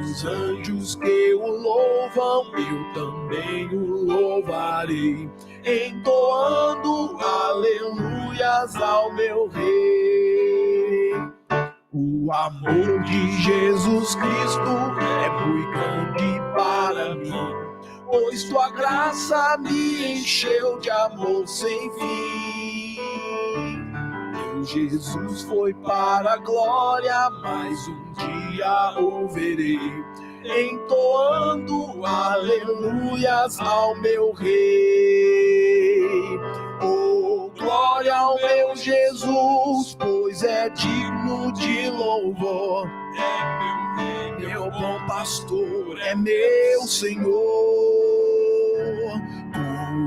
Os anjos que o louvam, eu também o louvarei, entoando aleluias ao meu Rei. O amor de Jesus Cristo é muito grande para mim, pois tua graça me encheu de amor sem fim. Meu Jesus foi para a glória, mas um dia o verei, entoando aleluias ao meu Rei. Oh, glória ao meu Jesus, pois é digno de louvor. É meu bom pastor, é meu Senhor.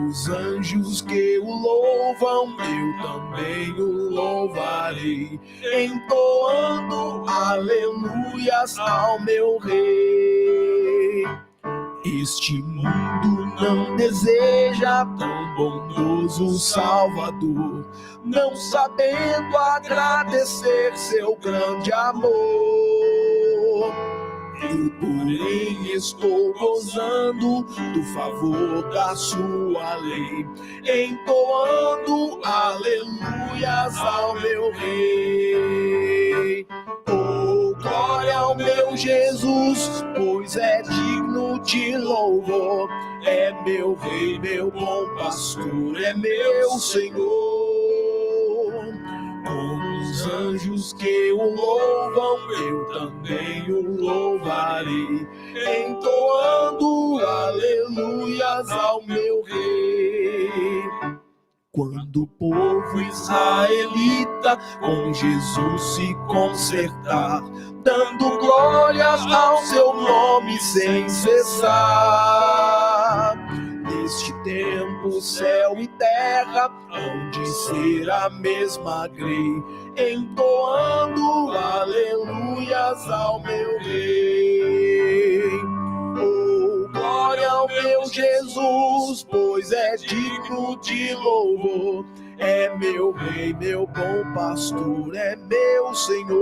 Os anjos que o louvam, eu também o louvarei, entoando aleluias ao meu Rei. Este mundo não deseja tão bondoso Salvador, não sabendo agradecer seu grande amor. Eu, porém, estou gozando do favor da sua lei, entoando aleluias ao meu Rei. Oh, glória ao meu Jesus, pois é digno de louvor. É meu Rei, meu bom pastor, é meu Senhor. Com os anjos que o louvam, eu também o louvarei, entoando aleluias ao meu Rei. Quando o povo israelita com Jesus se consertar, dando glórias ao seu nome sem cessar. Neste tempo, céu e terra hão de ser a mesma grei, entoando aleluias ao meu Rei. Oh, glória ao meu Jesus, pois é digno de louvor. É meu Rei, meu bom pastor, é meu Senhor.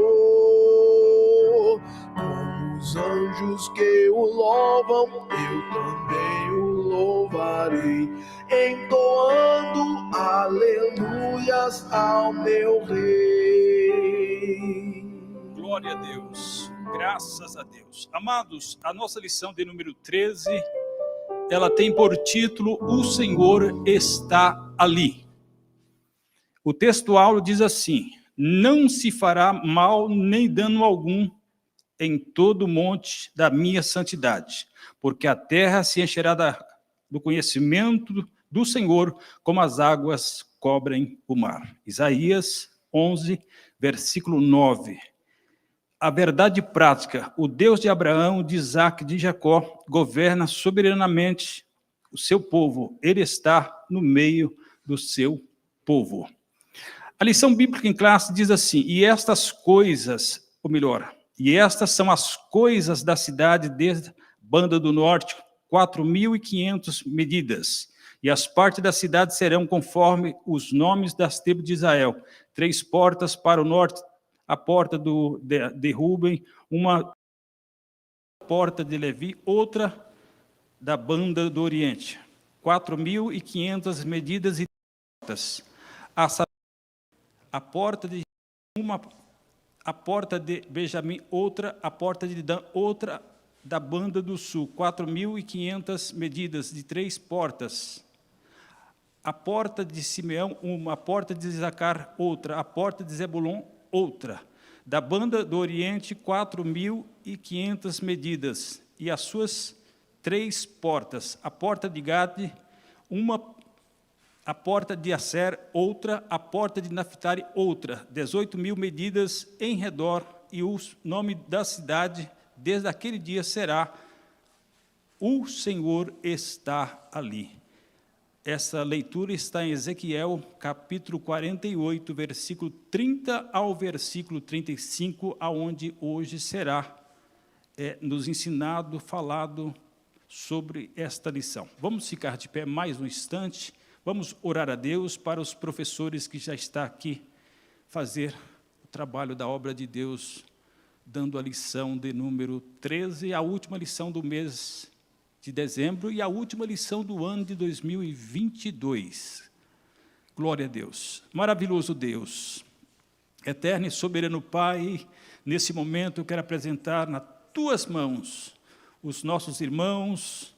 Com os anjos que o louvam, eu também o louvarei, entoando aleluias ao meu Rei. Glória a Deus, graças a Deus. Amados, a nossa lição de número 13, ela tem por título: O Senhor está ali. O textual diz assim: não se fará mal nem dano algum em todo o monte da minha santidade, porque a terra se encherá do conhecimento do Senhor, como as águas cobrem o mar. Isaías 11, versículo 9. A verdade prática: o Deus de Abraão, de Isaque e de Jacó governa soberanamente o seu povo. Ele está no meio do seu povo. A lição bíblica em classe diz assim: e estas coisas, ou melhor, e estas são as coisas da cidade desde a banda do norte, 4.500 medidas. E as partes da cidade serão conforme os nomes das tribos de Israel. 3 portas para o norte, a porta de Ruben, uma porta de Levi, outra da banda do oriente. 4.500 medidas e portas. A porta de uma, a porta de Benjamim, outra, a porta de Dan, outra da banda do sul, 4.500 medidas de 3 portas. A porta de Simeão, uma, a porta de Isacar, outra, a porta de Zebulon, outra. Da banda do oriente, 4.500 medidas, e as suas 3 portas. A porta de Gade, uma, a porta de Asser, outra, a porta de Naphtali, outra. 18.000 medidas em redor, e o nome da cidade, desde aquele dia, será: o Senhor está ali. Essa leitura está em Ezequiel, capítulo 48, versículo 30 ao versículo 35, aonde hoje será nos ensinado, falado sobre esta lição. Vamos ficar de pé mais um instante, vamos orar a Deus para os professores que já estão aqui fazer o trabalho da obra de Deus dando a lição de número 13, a última lição do mês de dezembro e a última lição do ano de 2022. Glória a Deus. Maravilhoso Deus, eterno e soberano Pai, nesse momento eu quero apresentar nas tuas mãos os nossos irmãos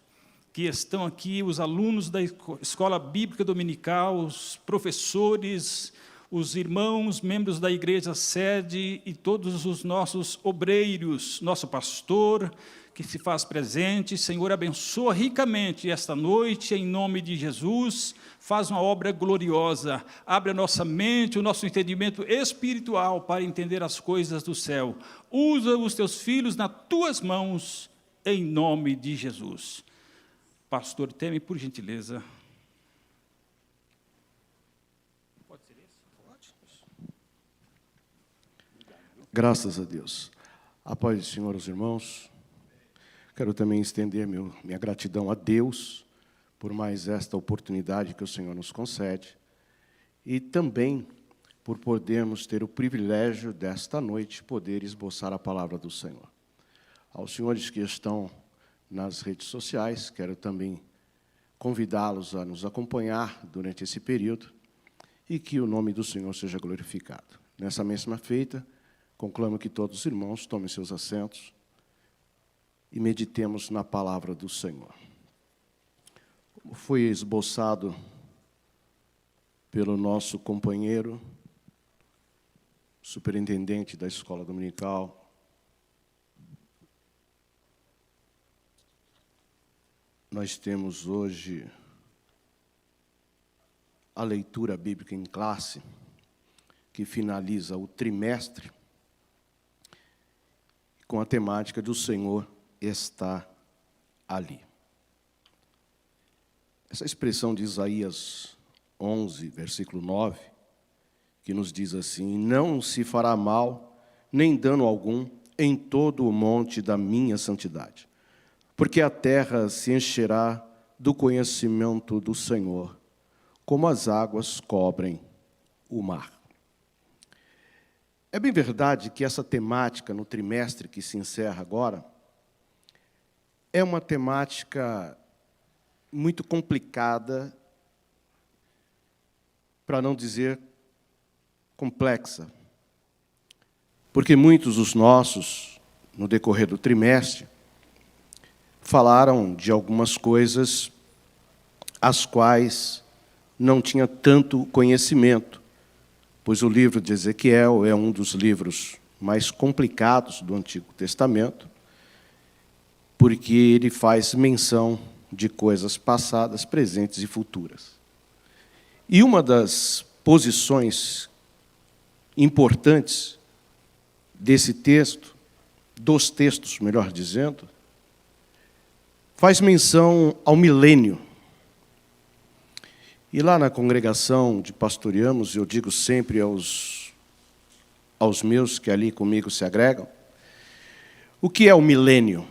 que estão aqui, os alunos da Escola Bíblica Dominical, os professores, os irmãos, membros da igreja sede e todos os nossos obreiros, nosso pastor que se faz presente. Senhor, abençoa ricamente esta noite, em nome de Jesus, faz uma obra gloriosa, abre a nossa mente, o nosso entendimento espiritual para entender as coisas do céu. Usa os teus filhos nas tuas mãos, em nome de Jesus. Pastor Temi, por gentileza. Pode ser esse? Pode. Graças a Deus. A paz do Senhor, os irmãos. Quero também estender minha gratidão a Deus por mais esta oportunidade que o Senhor nos concede e também por podermos ter o privilégio desta noite poder esboçar a palavra do Senhor. Aos senhores que estão nas redes sociais, quero também convidá-los a nos acompanhar durante esse período e que o nome do Senhor seja glorificado. Nessa mesma feita, conclamo que todos os irmãos tomem seus assentos e meditemos na palavra do Senhor. Como foi esboçado pelo nosso companheiro, superintendente da Escola Dominical, nós temos hoje a leitura bíblica em classe, que finaliza o trimestre, com a temática do Senhor está ali. Essa expressão de Isaías 11, versículo 9, que nos diz assim: não se fará mal, nem dano algum, em todo o monte da minha santidade, porque a terra se encherá do conhecimento do Senhor, como as águas cobrem o mar. É bem verdade que essa temática, no trimestre que se encerra agora, é uma temática muito complicada, para não dizer complexa, porque muitos dos nossos, no decorrer do trimestre, falaram de algumas coisas as quais não tinha tanto conhecimento, pois o livro de Ezequiel é um dos livros mais complicados do Antigo Testamento, porque ele faz menção de coisas passadas, presentes e futuras. E uma das posições importantes desse texto, dos textos, melhor dizendo, faz menção ao milênio. E lá na congregação de pastoreamos, eu digo sempre aos meus que ali comigo se agregam, o que é o milênio?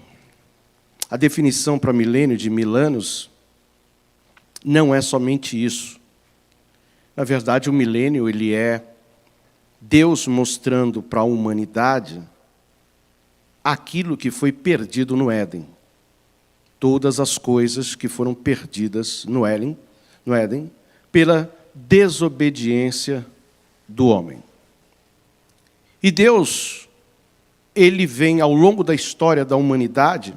A definição para milênio de 1000 anos não é somente isso. Na verdade, o milênio ele é Deus mostrando para a humanidade aquilo que foi perdido no Éden. Todas as coisas que foram perdidas no Éden, pela desobediência do homem. E Deus, ele vem ao longo da história da humanidade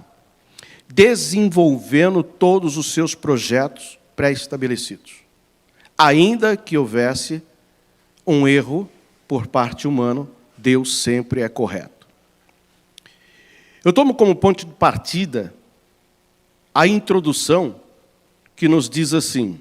desenvolvendo todos os seus projetos pré-estabelecidos, ainda que houvesse um erro por parte humana, Deus sempre é correto. Eu tomo como ponto de partida a introdução que nos diz assim: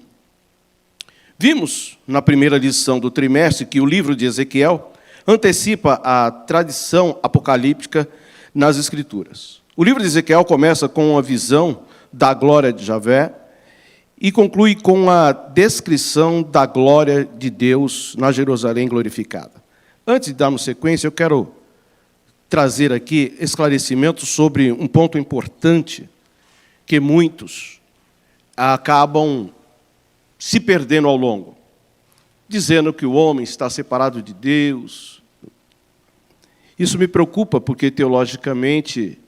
vimos na primeira lição do trimestre que o livro de Ezequiel antecipa a tradição apocalíptica nas Escrituras. O livro de Ezequiel começa com uma visão da glória de Javé e conclui com a descrição da glória de Deus na Jerusalém glorificada. Antes de darmos sequência, eu quero trazer aqui esclarecimentos sobre um ponto importante que muitos acabam se perdendo ao longo, dizendo que o homem está separado de Deus. Isso me preocupa, porque teologicamente,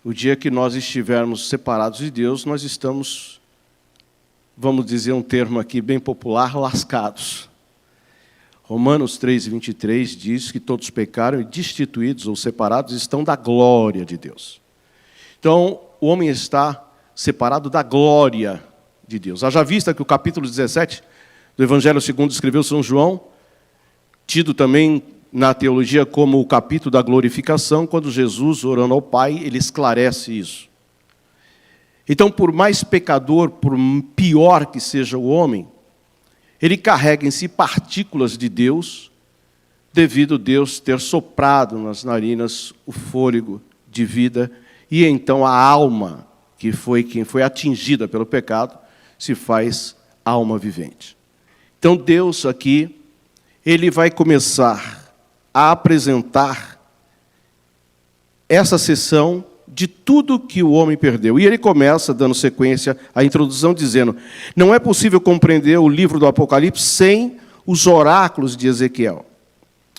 o dia que nós estivermos separados de Deus, nós estamos, vamos dizer um termo aqui bem popular, lascados. Romanos 3:23 diz que todos pecaram e destituídos ou separados estão da glória de Deus. Então, o homem está separado da glória de Deus. Haja vista que o capítulo 17 do Evangelho segundo escreveu São João, tido também na teologia como o capítulo da glorificação, quando Jesus, orando ao Pai, ele esclarece isso. Então, por mais pecador, por pior que seja o homem, ele carrega em si partículas de Deus, devido a Deus ter soprado nas narinas o fôlego de vida, e então a alma, que foi quem foi atingida pelo pecado, se faz alma vivente. Então Deus aqui, ele vai começar a apresentar essa sessão de tudo que o homem perdeu. E ele começa, dando sequência à introdução, dizendo: não é possível compreender o livro do Apocalipse sem os oráculos de Ezequiel.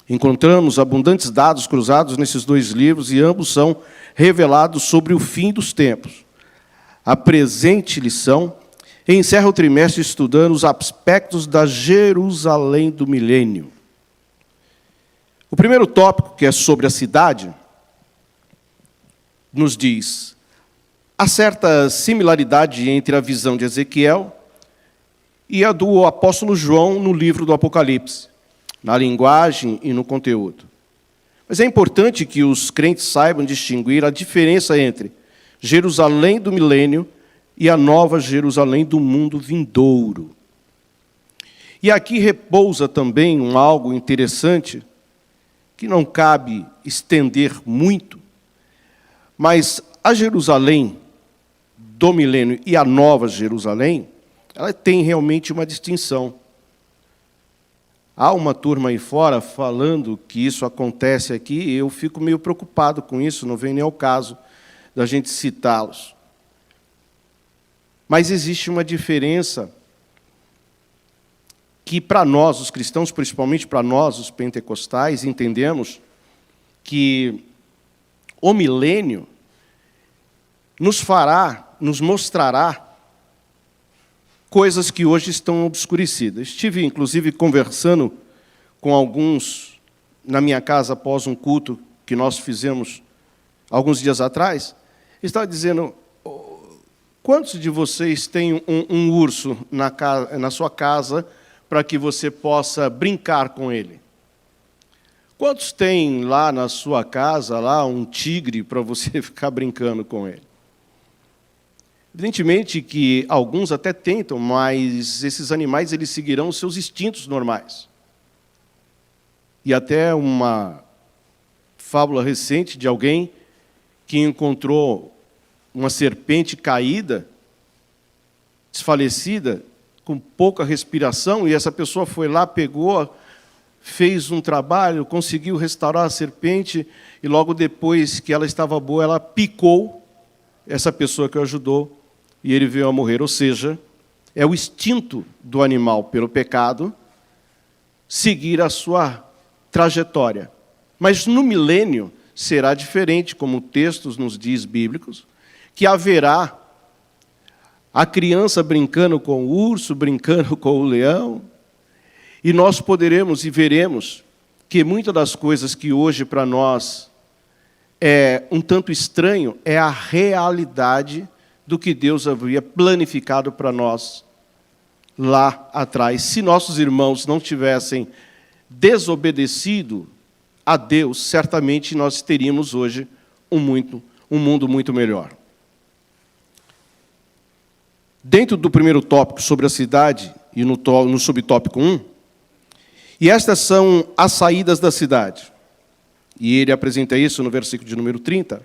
Encontramos abundantes dados cruzados nesses dois livros, e ambos são revelados sobre o fim dos tempos. A presente lição encerra o trimestre estudando os aspectos da Jerusalém do milênio. O primeiro tópico, que é sobre a cidade, nos diz: há certa similaridade entre a visão de Ezequiel e a do apóstolo João no livro do Apocalipse, na linguagem e no conteúdo. Mas é importante que os crentes saibam distinguir a diferença entre Jerusalém do milênio e a nova Jerusalém do mundo vindouro. E aqui repousa também algo interessante, que não cabe estender muito, mas a Jerusalém do milênio e a nova Jerusalém, ela tem realmente uma distinção. Há uma turma aí fora falando que isso acontece aqui, e eu fico meio preocupado com isso, não vem nem ao caso da gente citá-los. Mas existe uma diferença que, para nós, os cristãos, principalmente para nós, os pentecostais, entendemos que o milênio nos mostrará coisas que hoje estão obscurecidas. Estive, inclusive, conversando com alguns na minha casa após um culto que nós fizemos alguns dias atrás. Estava dizendo: quantos de vocês têm um urso na sua casa para que você possa brincar com ele? Quantos têm lá na sua casa um tigre para você ficar brincando com ele? Evidentemente que alguns até tentam, mas esses animais eles seguirão os seus instintos normais. E até uma fábula recente de alguém que encontrou uma serpente caída, desfalecida, com pouca respiração, e essa pessoa foi lá, pegou, fez um trabalho, conseguiu restaurar a serpente, e logo depois que ela estava boa, ela picou essa pessoa que o ajudou, e ele veio a morrer. Ou seja, é o instinto do animal pelo pecado seguir a sua trajetória. Mas no milênio será diferente, como textos nos diz bíblicos, que haverá a criança brincando com o urso, brincando com o leão, e nós poderemos e veremos que muitas das coisas que hoje para nós é um tanto estranho é a realidade do que Deus havia planificado para nós lá atrás. Se nossos irmãos não tivessem desobedecido a Deus, certamente nós teríamos hoje um mundo muito melhor. Dentro do primeiro tópico sobre a cidade, e no subtópico 1, e estas são as saídas da cidade. E ele apresenta isso no versículo de número 30.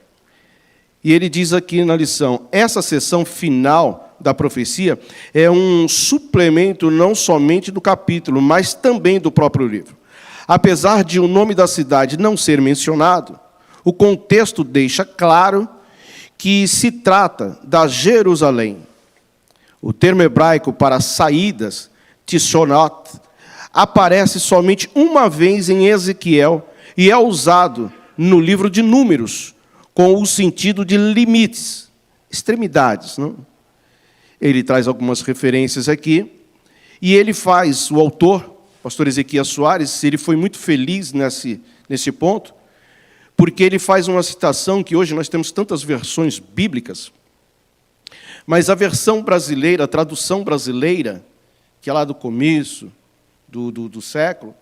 E ele diz aqui na lição: essa seção final da profecia é um suplemento não somente do capítulo, mas também do próprio livro. Apesar de o nome da cidade não ser mencionado, o contexto deixa claro que se trata da Jerusalém. O termo hebraico para saídas, tishonot, aparece somente uma vez em Ezequiel, e é usado no livro de Números, com o sentido de limites, extremidades. Não? Ele traz algumas referências aqui, e ele faz, o autor, pastor Ezequias Soares, ele foi muito feliz nesse ponto, porque ele faz uma citação que hoje nós temos tantas versões bíblicas, mas a versão brasileira, a tradução brasileira, que é lá do começo do século,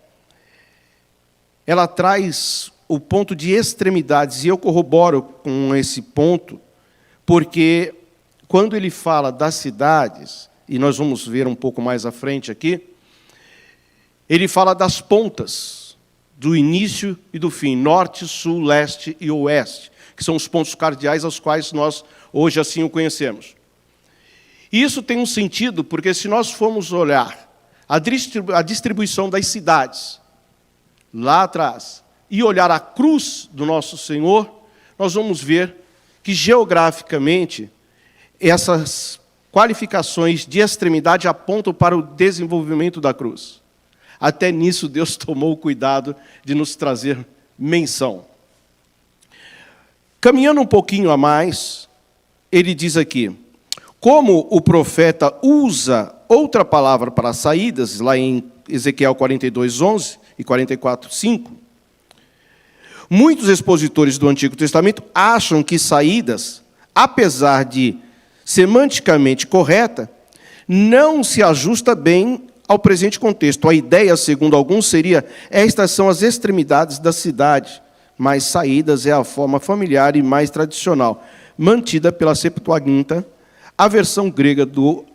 ela traz o ponto de extremidades, e eu corroboro com esse ponto, porque quando ele fala das cidades, e nós vamos ver um pouco mais à frente aqui, ele fala das pontas, do início e do fim, norte, sul, leste e oeste, que são os pontos cardeais aos quais nós hoje assim o conhecemos. E isso tem um sentido, porque se nós formos olhar a distribuição das cidades, lá atrás, e olhar a cruz do nosso Senhor, nós vamos ver que, geograficamente, essas qualificações de extremidade apontam para o desenvolvimento da cruz. Até nisso, Deus tomou o cuidado de nos trazer menção. Caminhando um pouquinho a mais, ele diz aqui, como o profeta usa outra palavra para saídas, lá em Ezequiel 42, 11 e 44, 5, muitos expositores do Antigo Testamento acham que saídas, apesar de semanticamente correta, não se ajusta bem ao presente contexto. A ideia, segundo alguns, seria: estas são as extremidades da cidade, mas saídas é a forma familiar e mais tradicional, mantida pela Septuaginta, a versão grega do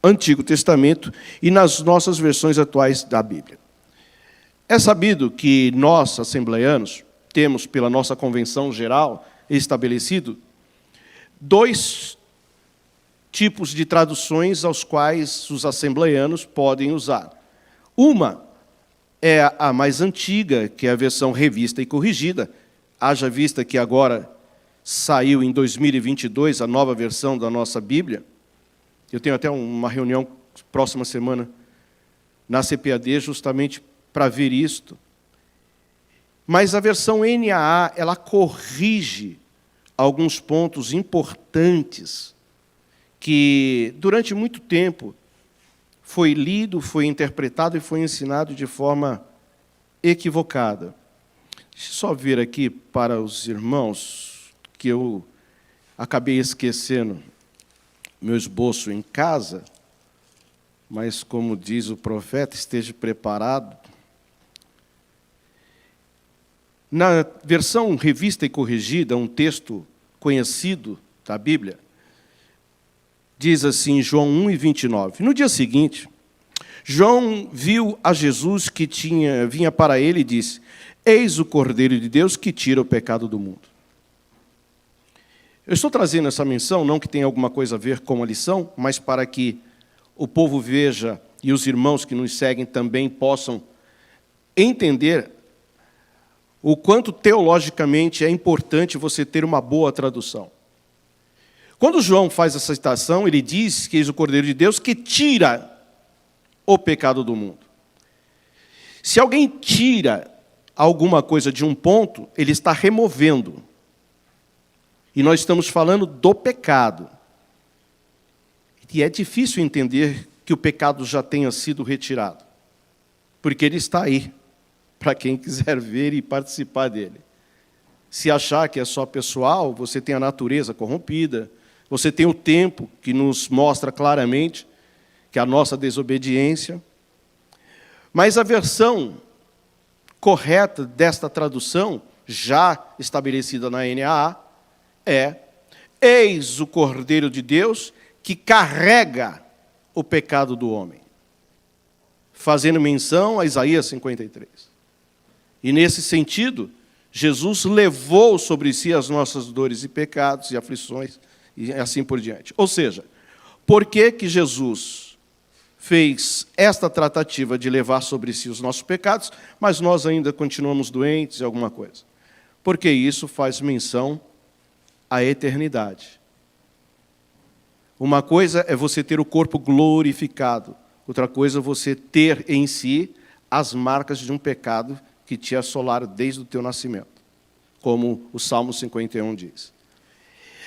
Antigo Testamento e nas nossas versões atuais da Bíblia. É sabido que nós, assembleianos, temos, pela nossa convenção geral, estabelecido 2 tipos de traduções aos quais os assembleianos podem usar. Uma é a mais antiga, que é a versão revista e corrigida, haja vista que agora saiu em 2022 a nova versão da nossa Bíblia. Eu tenho até uma reunião próxima semana na CPAD justamente para ver isto. Mas a versão NAA, ela corrige alguns pontos importantes que, durante muito tempo, foi lido, foi interpretado e foi ensinado de forma equivocada. Deixa eu só ver aqui para os irmãos, que eu acabei esquecendo meu esboço em casa, mas, como diz o profeta, esteja preparado. Na versão revista e corrigida, um texto conhecido da Bíblia, diz assim, João 1:29. No dia seguinte, João viu a Jesus que vinha para ele e disse: eis o Cordeiro de Deus que tira o pecado do mundo. Eu estou trazendo essa menção, não que tenha alguma coisa a ver com a lição, mas para que o povo veja e os irmãos que nos seguem também possam entender o quanto teologicamente é importante você ter uma boa tradução. Quando João faz essa citação, ele diz que eis o Cordeiro de Deus que tira o pecado do mundo. Se alguém tira alguma coisa de um ponto, ele está removendo. E nós estamos falando do pecado. E é difícil entender que o pecado já tenha sido retirado, porque ele está aí, para quem quiser ver e participar dele. Se achar que é só pessoal, você tem a natureza corrompida, você tem o tempo que nos mostra claramente que é a nossa desobediência. Mas a versão correta desta tradução, já estabelecida na NAA, é: eis o Cordeiro de Deus que carrega o pecado do homem, fazendo menção a Isaías 53. E nesse sentido, Jesus levou sobre si as nossas dores e pecados e aflições, e assim por diante. Ou seja, por que que Jesus fez esta tratativa de levar sobre si os nossos pecados, mas nós ainda continuamos doentes e alguma coisa? Porque isso faz menção à eternidade. Uma coisa é você ter o corpo glorificado, outra coisa é você ter em si as marcas de um pecado que te assolaram desde o teu nascimento, como o Salmo 51 diz.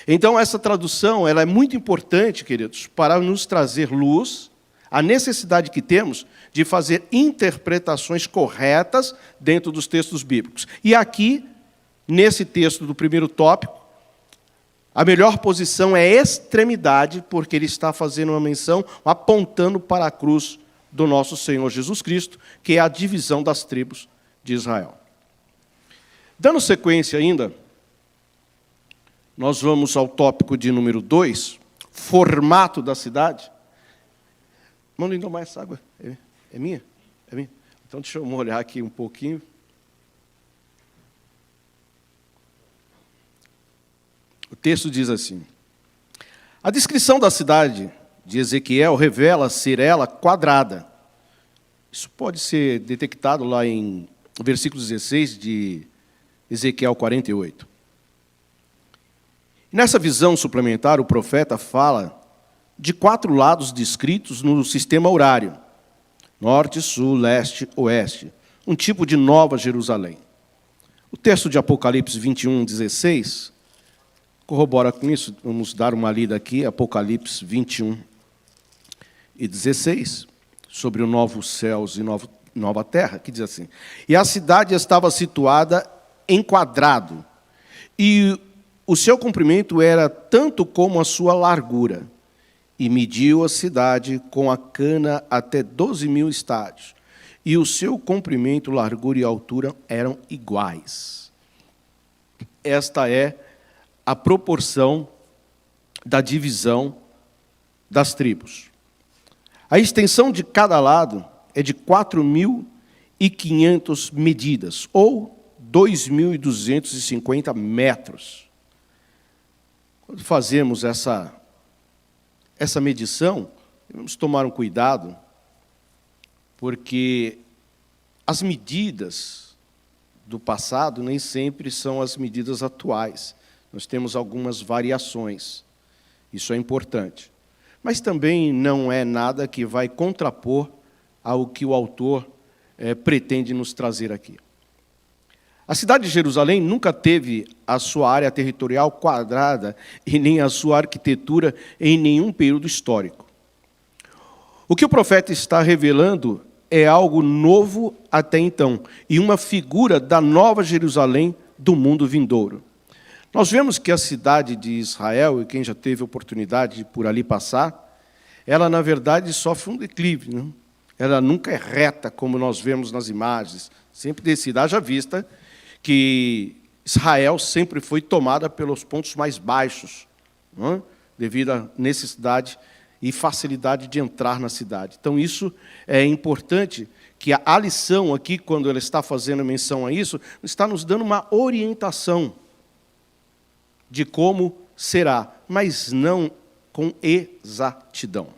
Então, essa tradução ela é muito importante, queridos, para nos trazer luz à necessidade que temos de fazer interpretações corretas dentro dos textos bíblicos. E aqui, nesse texto do primeiro tópico, a melhor posição é extremidade, porque ele está fazendo uma menção apontando para a cruz do nosso Senhor Jesus Cristo, que é a divisão das tribos de Israel. Dando sequência ainda, nós vamos ao tópico de número 2, formato da cidade. Mano, ainda mais essa água. É minha? É minha? Então deixa eu molhar aqui um pouquinho. O texto diz assim: a descrição da cidade de Ezequiel revela ser ela quadrada. Isso pode ser detectado lá em versículo 16 de Ezequiel 48. Nessa visão suplementar, o profeta fala de 4 lados descritos no sistema horário: norte, sul, leste, oeste, um tipo de Nova Jerusalém. O texto de Apocalipse 21, 16, corrobora com isso. Vamos dar uma lida aqui, Apocalipse 21 e 16, sobre o novo céus e nova terra, que diz assim: e a cidade estava situada em quadrado, e o seu comprimento era tanto como a sua largura, e mediu a cidade com a cana até 12.000 estádios, e o seu comprimento, largura e altura eram iguais. Esta é a proporção da divisão das tribos. A extensão de cada lado é de 4.500 medidas, ou 2.250 metros. Quando fazemos essa medição, vamos tomar um cuidado, porque as medidas do passado nem sempre são as medidas atuais. Nós temos algumas variações. Isso é importante. Mas também não é nada que vai contrapor ao que o autor pretende nos trazer aqui. A cidade de Jerusalém nunca teve a sua área territorial quadrada e nem a sua arquitetura em nenhum período histórico. O que o profeta está revelando é algo novo até então, e uma figura da nova Jerusalém do mundo vindouro. Nós vemos que a cidade de Israel, e quem já teve oportunidade de por ali passar, ela, na verdade, sofre um declive, né? Ela nunca é reta, como nós vemos nas imagens, sempre descida. Haja vista que Israel sempre foi tomada pelos pontos mais baixos, né? Devido à necessidade e facilidade de entrar na cidade. Então, isso é importante, que a lição aqui, quando ela está fazendo menção a isso, está nos dando uma orientação de como será, mas não com exatidão.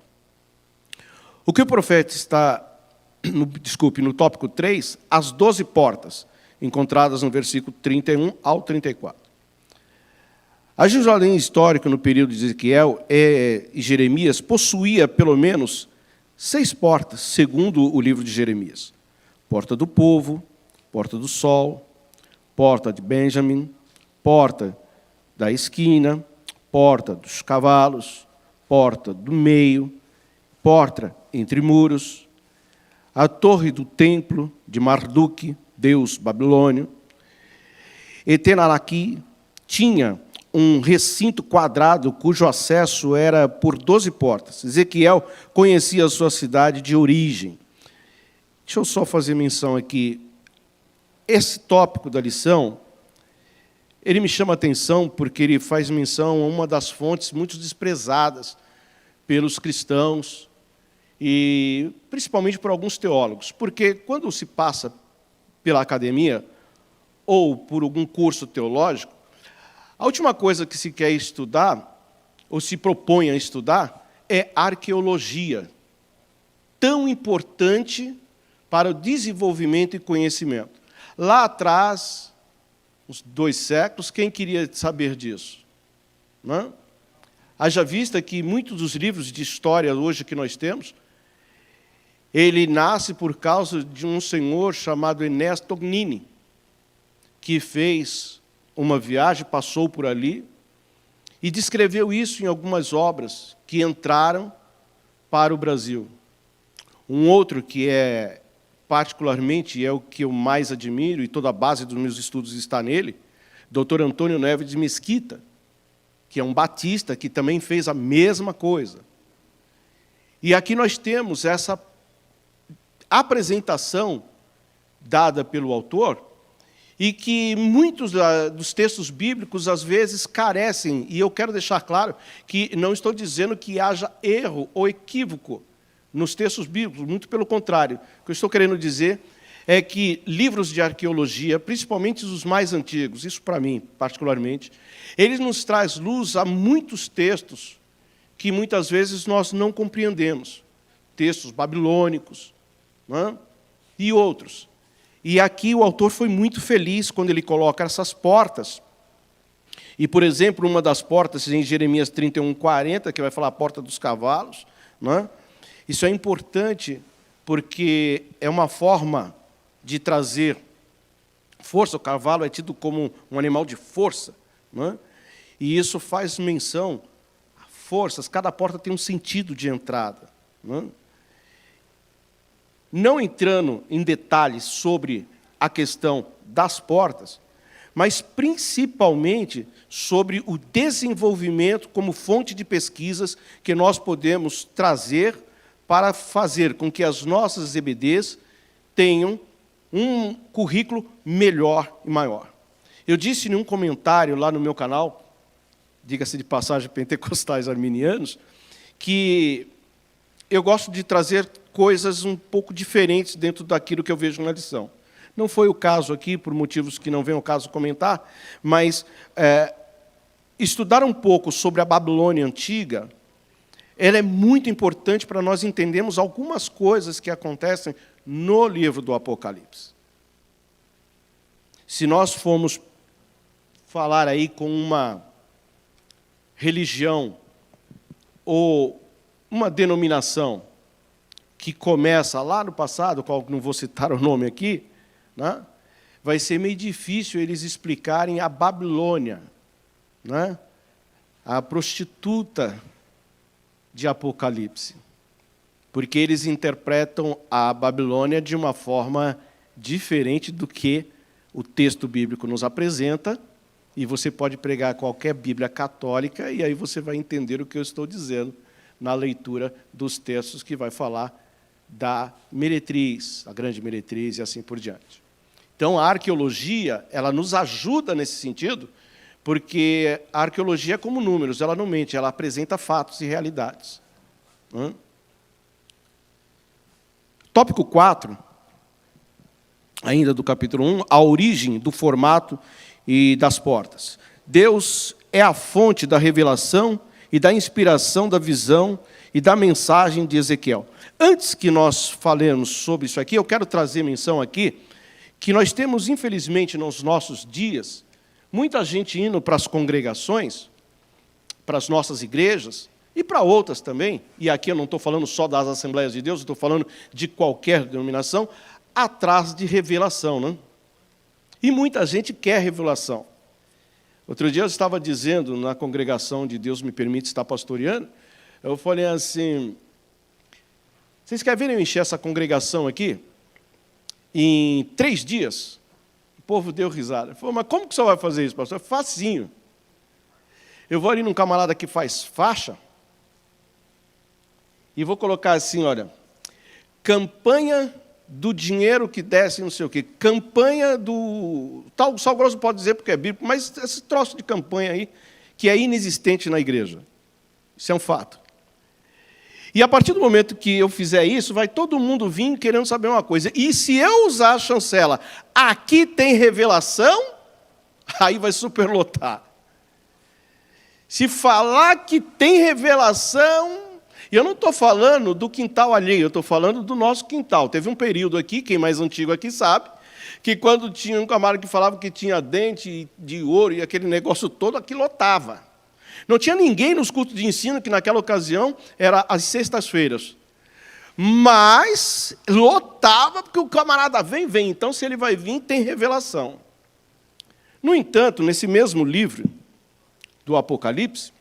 O que o profeta está, no tópico 3, as 12 portas, encontradas no versículo 31 ao 34. A Jerusalém histórica, no período de Ezequiel e Jeremias, possuía pelo menos 6 portas, segundo o livro de Jeremias: porta do povo, porta do sol, porta de Benjamim, porta da esquina, porta dos cavalos, porta do meio, porta entre muros, a torre do templo de Marduk, deus babilônio. Etenaraqui tinha um recinto quadrado cujo acesso era por 12 portas. Ezequiel conhecia a sua cidade de origem. Deixa eu só fazer menção aqui. Esse tópico da lição, ele me chama a atenção porque ele faz menção a uma das fontes muito desprezadas pelos cristãos e principalmente por alguns teólogos. Porque quando se passa pela academia ou por algum curso teológico, a última coisa que se quer estudar, ou se propõe a estudar, é arqueologia, tão importante para o desenvolvimento e conhecimento. Lá atrás, uns 2 séculos, quem queria saber disso? Não? Haja vista que muitos dos livros de história hoje que nós temos, Ele nasce por causa de um senhor chamado Ernesto Tognini, que fez uma viagem, passou por ali, e descreveu isso em algumas obras que entraram para o Brasil. Um outro que é particularmente, é o que eu mais admiro, e toda a base dos meus estudos está nele, Dr. Antônio Neves de Mesquita, que é um batista, que também fez a mesma coisa. E aqui nós temos essa apresentação dada pelo autor, e que muitos dos textos bíblicos, às vezes, carecem, e eu quero deixar claro que não estou dizendo que haja erro ou equívoco nos textos bíblicos, muito pelo contrário. O que eu estou querendo dizer é que livros de arqueologia, principalmente os mais antigos, isso para mim, particularmente, eles nos trazem luz a muitos textos que muitas vezes nós não compreendemos. Textos babilônicos, não é? E outros. E aqui o autor foi muito feliz quando ele coloca essas portas. E, por exemplo, uma das portas, em Jeremias 31:40, que vai falar a porta dos cavalos, não é? Isso é importante porque é uma forma de trazer força. O cavalo é tido como um animal de força, não é? E isso faz menção a forças. Cada porta tem um sentido de entrada, não é? Não entrando em detalhes sobre a questão das portas, mas principalmente sobre o desenvolvimento como fonte de pesquisas que nós podemos trazer para fazer com que as nossas EBDs tenham um currículo melhor e maior. Eu disse em um comentário lá no meu canal, diga-se de passagem, Pentecostais Arminianos, que eu gosto de trazer coisas um pouco diferentes dentro daquilo que eu vejo na lição. Não foi o caso aqui, por motivos que não vem ao caso comentar, mas estudar um pouco sobre a Babilônia antiga, ela é muito importante para nós entendermos algumas coisas que acontecem no livro do Apocalipse. Se nós formos falar aí com uma religião ou uma denominação que começa lá no passado, qual não vou citar o nome aqui, né? Vai ser meio difícil eles explicarem a Babilônia, né? A prostituta de Apocalipse, porque eles interpretam a Babilônia de uma forma diferente do que o texto bíblico nos apresenta, e você pode pregar qualquer Bíblia católica, e aí você vai entender o que eu estou dizendo na leitura dos textos que vai falar da meretriz, a grande meretriz e assim por diante. Então, a arqueologia, ela nos ajuda nesse sentido, porque a arqueologia é como números, ela não mente, ela apresenta fatos e realidades. Tópico 4, ainda do capítulo 1, a origem do formato e das portas. Deus é a fonte da revelação e da inspiração da visão e da mensagem de Ezequiel. Antes que nós falemos sobre isso aqui, eu quero trazer menção aqui, que nós temos, infelizmente, nos nossos dias, muita gente indo para as congregações, para as nossas igrejas, e para outras também, e aqui eu não estou falando só das Assembleias de Deus, eu estou falando de qualquer denominação, atrás de revelação, né? E muita gente quer revelação. Outro dia eu estava dizendo na congregação de Deus me permite estar pastoreando, eu falei assim, vocês querem ver eu encher essa congregação aqui em 3 dias? O povo deu risada. Falei, mas como que o senhor vai fazer isso, pastor? Facinho. Eu vou ali num camarada que faz faixa e vou colocar assim, olha, campanha do dinheiro que desce, não sei o quê, campanha do... Tal, o Sal Grosso pode dizer porque é bíblico, mas esse troço de campanha aí, que é inexistente na igreja. Isso é um fato. E a partir do momento que eu fizer isso, vai todo mundo vir querendo saber uma coisa. E se eu usar a chancela, aqui tem revelação, aí vai superlotar. Se falar que tem revelação... E eu não estou falando do quintal alheio, eu estou falando do nosso quintal. Teve um período aqui, quem mais antigo aqui sabe, que quando tinha um camarada que falava que tinha dente de ouro e aquele negócio todo, aqui lotava. Não tinha ninguém nos cultos de ensino, que naquela ocasião era às sextas-feiras. Mas lotava, porque o camarada vem. Então, se ele vai vir, tem revelação. No entanto, nesse mesmo livro do Apocalipse,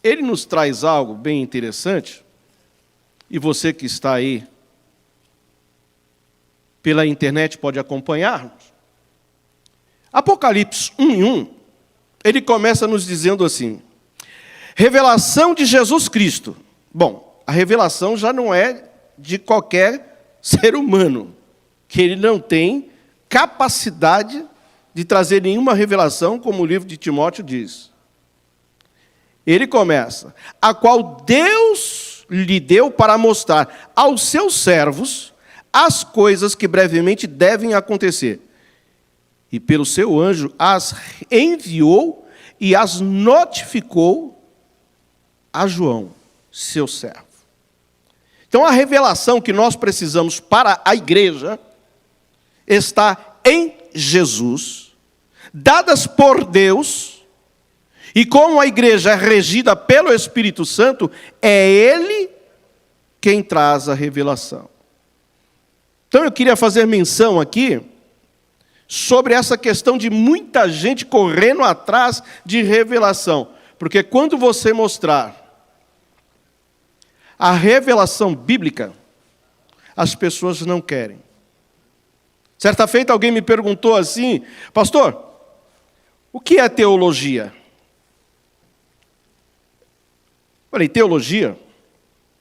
ele nos traz algo bem interessante, e você que está aí pela internet pode acompanhar-nos. Apocalipse 1:1, ele começa nos dizendo assim: revelação de Jesus Cristo. Bom, a revelação já não é de qualquer ser humano, que ele não tem capacidade de trazer nenhuma revelação, como o livro de Timóteo diz. Ele começa: a qual Deus lhe deu para mostrar aos seus servos as coisas que brevemente devem acontecer. E pelo seu anjo as enviou e as notificou a João, seu servo. Então a revelação que nós precisamos para a igreja está em Jesus, dadas por Deus, e como a igreja é regida pelo Espírito Santo, é Ele quem traz a revelação. Então eu queria fazer menção aqui sobre essa questão de muita gente correndo atrás de revelação. Porque quando você mostrar a revelação bíblica, as pessoas não querem. Certa feita alguém me perguntou assim: pastor, o que é teologia? Falei, teologia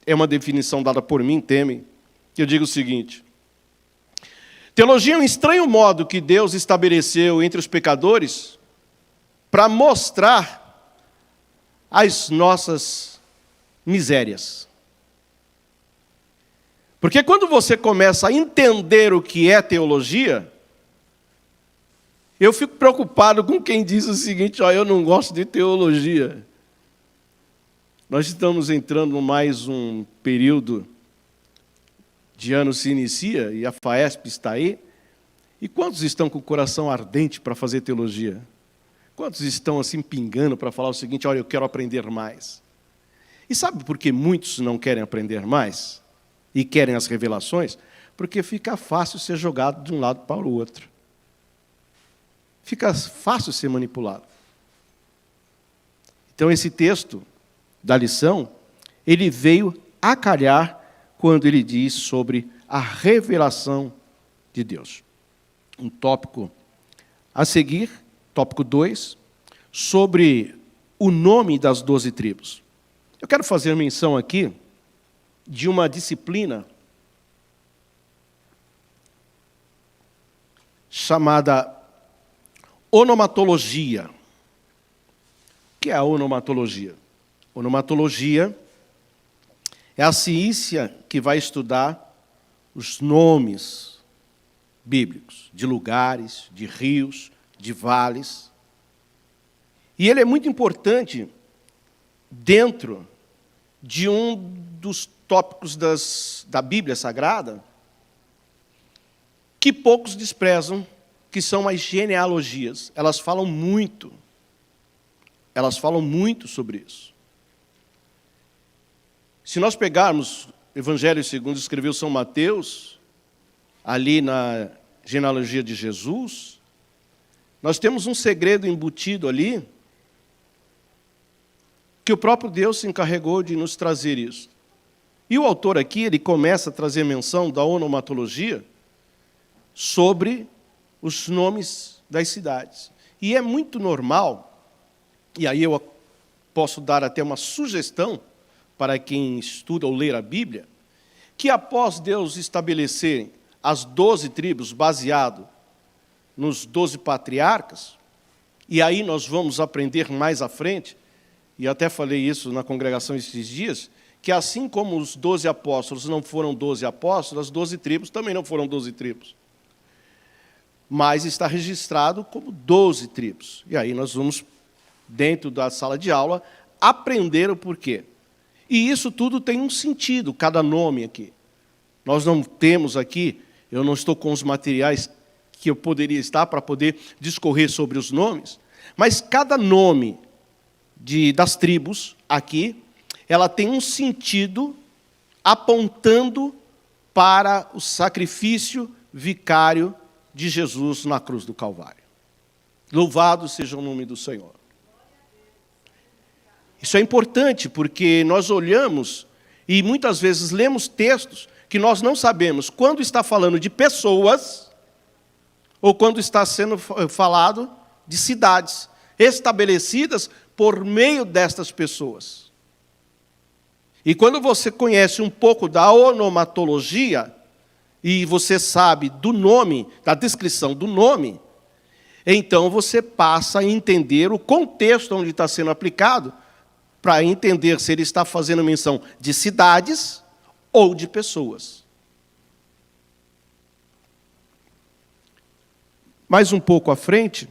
é uma definição dada por mim, Temer, que eu digo o seguinte: teologia é um estranho modo que Deus estabeleceu entre os pecadores para mostrar as nossas misérias. Porque quando você começa a entender o que é teologia, eu fico preocupado com quem diz o seguinte: ó, eu não gosto de teologia. Nós estamos entrando em mais um período de ano se inicia, e a FAESP está aí. E quantos estão com o coração ardente para fazer teologia? Quantos estão assim pingando para falar o seguinte: olha, eu quero aprender mais? E sabe por que muitos não querem aprender mais? E querem as revelações? Porque fica fácil ser jogado de um lado para o outro. Fica fácil ser manipulado. Então esse texto da lição, ele veio a calhar quando ele diz sobre a revelação de Deus. Um tópico a seguir, tópico 2, sobre o nome das 12 tribos. Eu quero fazer menção aqui de uma disciplina chamada onomatologia. O que é a onomatologia? Onomatologia é a ciência que vai estudar os nomes bíblicos de lugares, de rios, de vales. E ele é muito importante dentro de um dos tópicos da Bíblia Sagrada que poucos desprezam, que são as genealogias. Elas falam muito sobre isso. Se nós pegarmos o Evangelho segundo escreveu São Mateus, ali na genealogia de Jesus, nós temos um segredo embutido ali, que o próprio Deus se encarregou de nos trazer isso. E o autor aqui, ele começa a trazer menção da onomatologia sobre os nomes das cidades. E é muito normal, e aí eu posso dar até uma sugestão para quem estuda ou ler a Bíblia, que após Deus estabelecer as 12 tribos baseado nos 12 patriarcas, e aí nós vamos aprender mais à frente, e até falei isso na congregação esses dias, que assim como os 12 apóstolos não foram 12 apóstolos, as 12 tribos também não foram 12 tribos. Mas está registrado como 12 tribos. E aí nós vamos, dentro da sala de aula, aprender o porquê. E isso tudo tem um sentido, cada nome aqui. Nós não temos aqui, eu não estou com os materiais que eu poderia estar para poder discorrer sobre os nomes, mas cada nome das tribos aqui, ela tem um sentido apontando para o sacrifício vicário de Jesus na cruz do Calvário. Louvado seja o nome do Senhor. Isso é importante porque nós olhamos e muitas vezes lemos textos que nós não sabemos quando está falando de pessoas ou quando está sendo falado de cidades estabelecidas por meio destas pessoas. E quando você conhece um pouco da onomatologia, e você sabe do nome, da descrição do nome, então você passa a entender o contexto onde está sendo aplicado, para entender se ele está fazendo menção de cidades ou de pessoas. Mais um pouco à frente,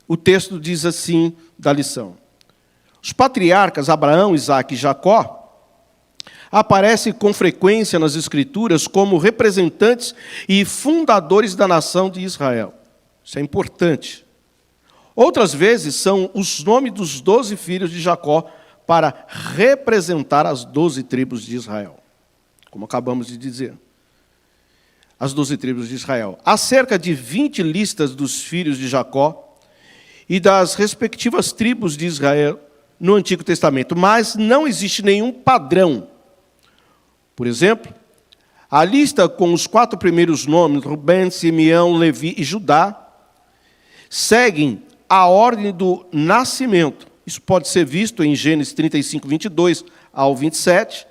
o texto diz assim da lição. Os patriarcas Abraão, Isaque e Jacó aparecem com frequência nas Escrituras como representantes e fundadores da nação de Israel. Isso é importante. Outras vezes são os nomes dos 12 filhos de Jacó para representar as 12 tribos de Israel. Como acabamos de dizer. As 12 tribos de Israel. Há cerca de 20 listas dos filhos de Jacó e das respectivas tribos de Israel no Antigo Testamento, mas não existe nenhum padrão. Por exemplo, a lista com os 4 primeiros nomes, Rubem, Simeão, Levi e Judá, seguem a ordem do nascimento. Isso pode ser visto em Gênesis 35, 22 ao 27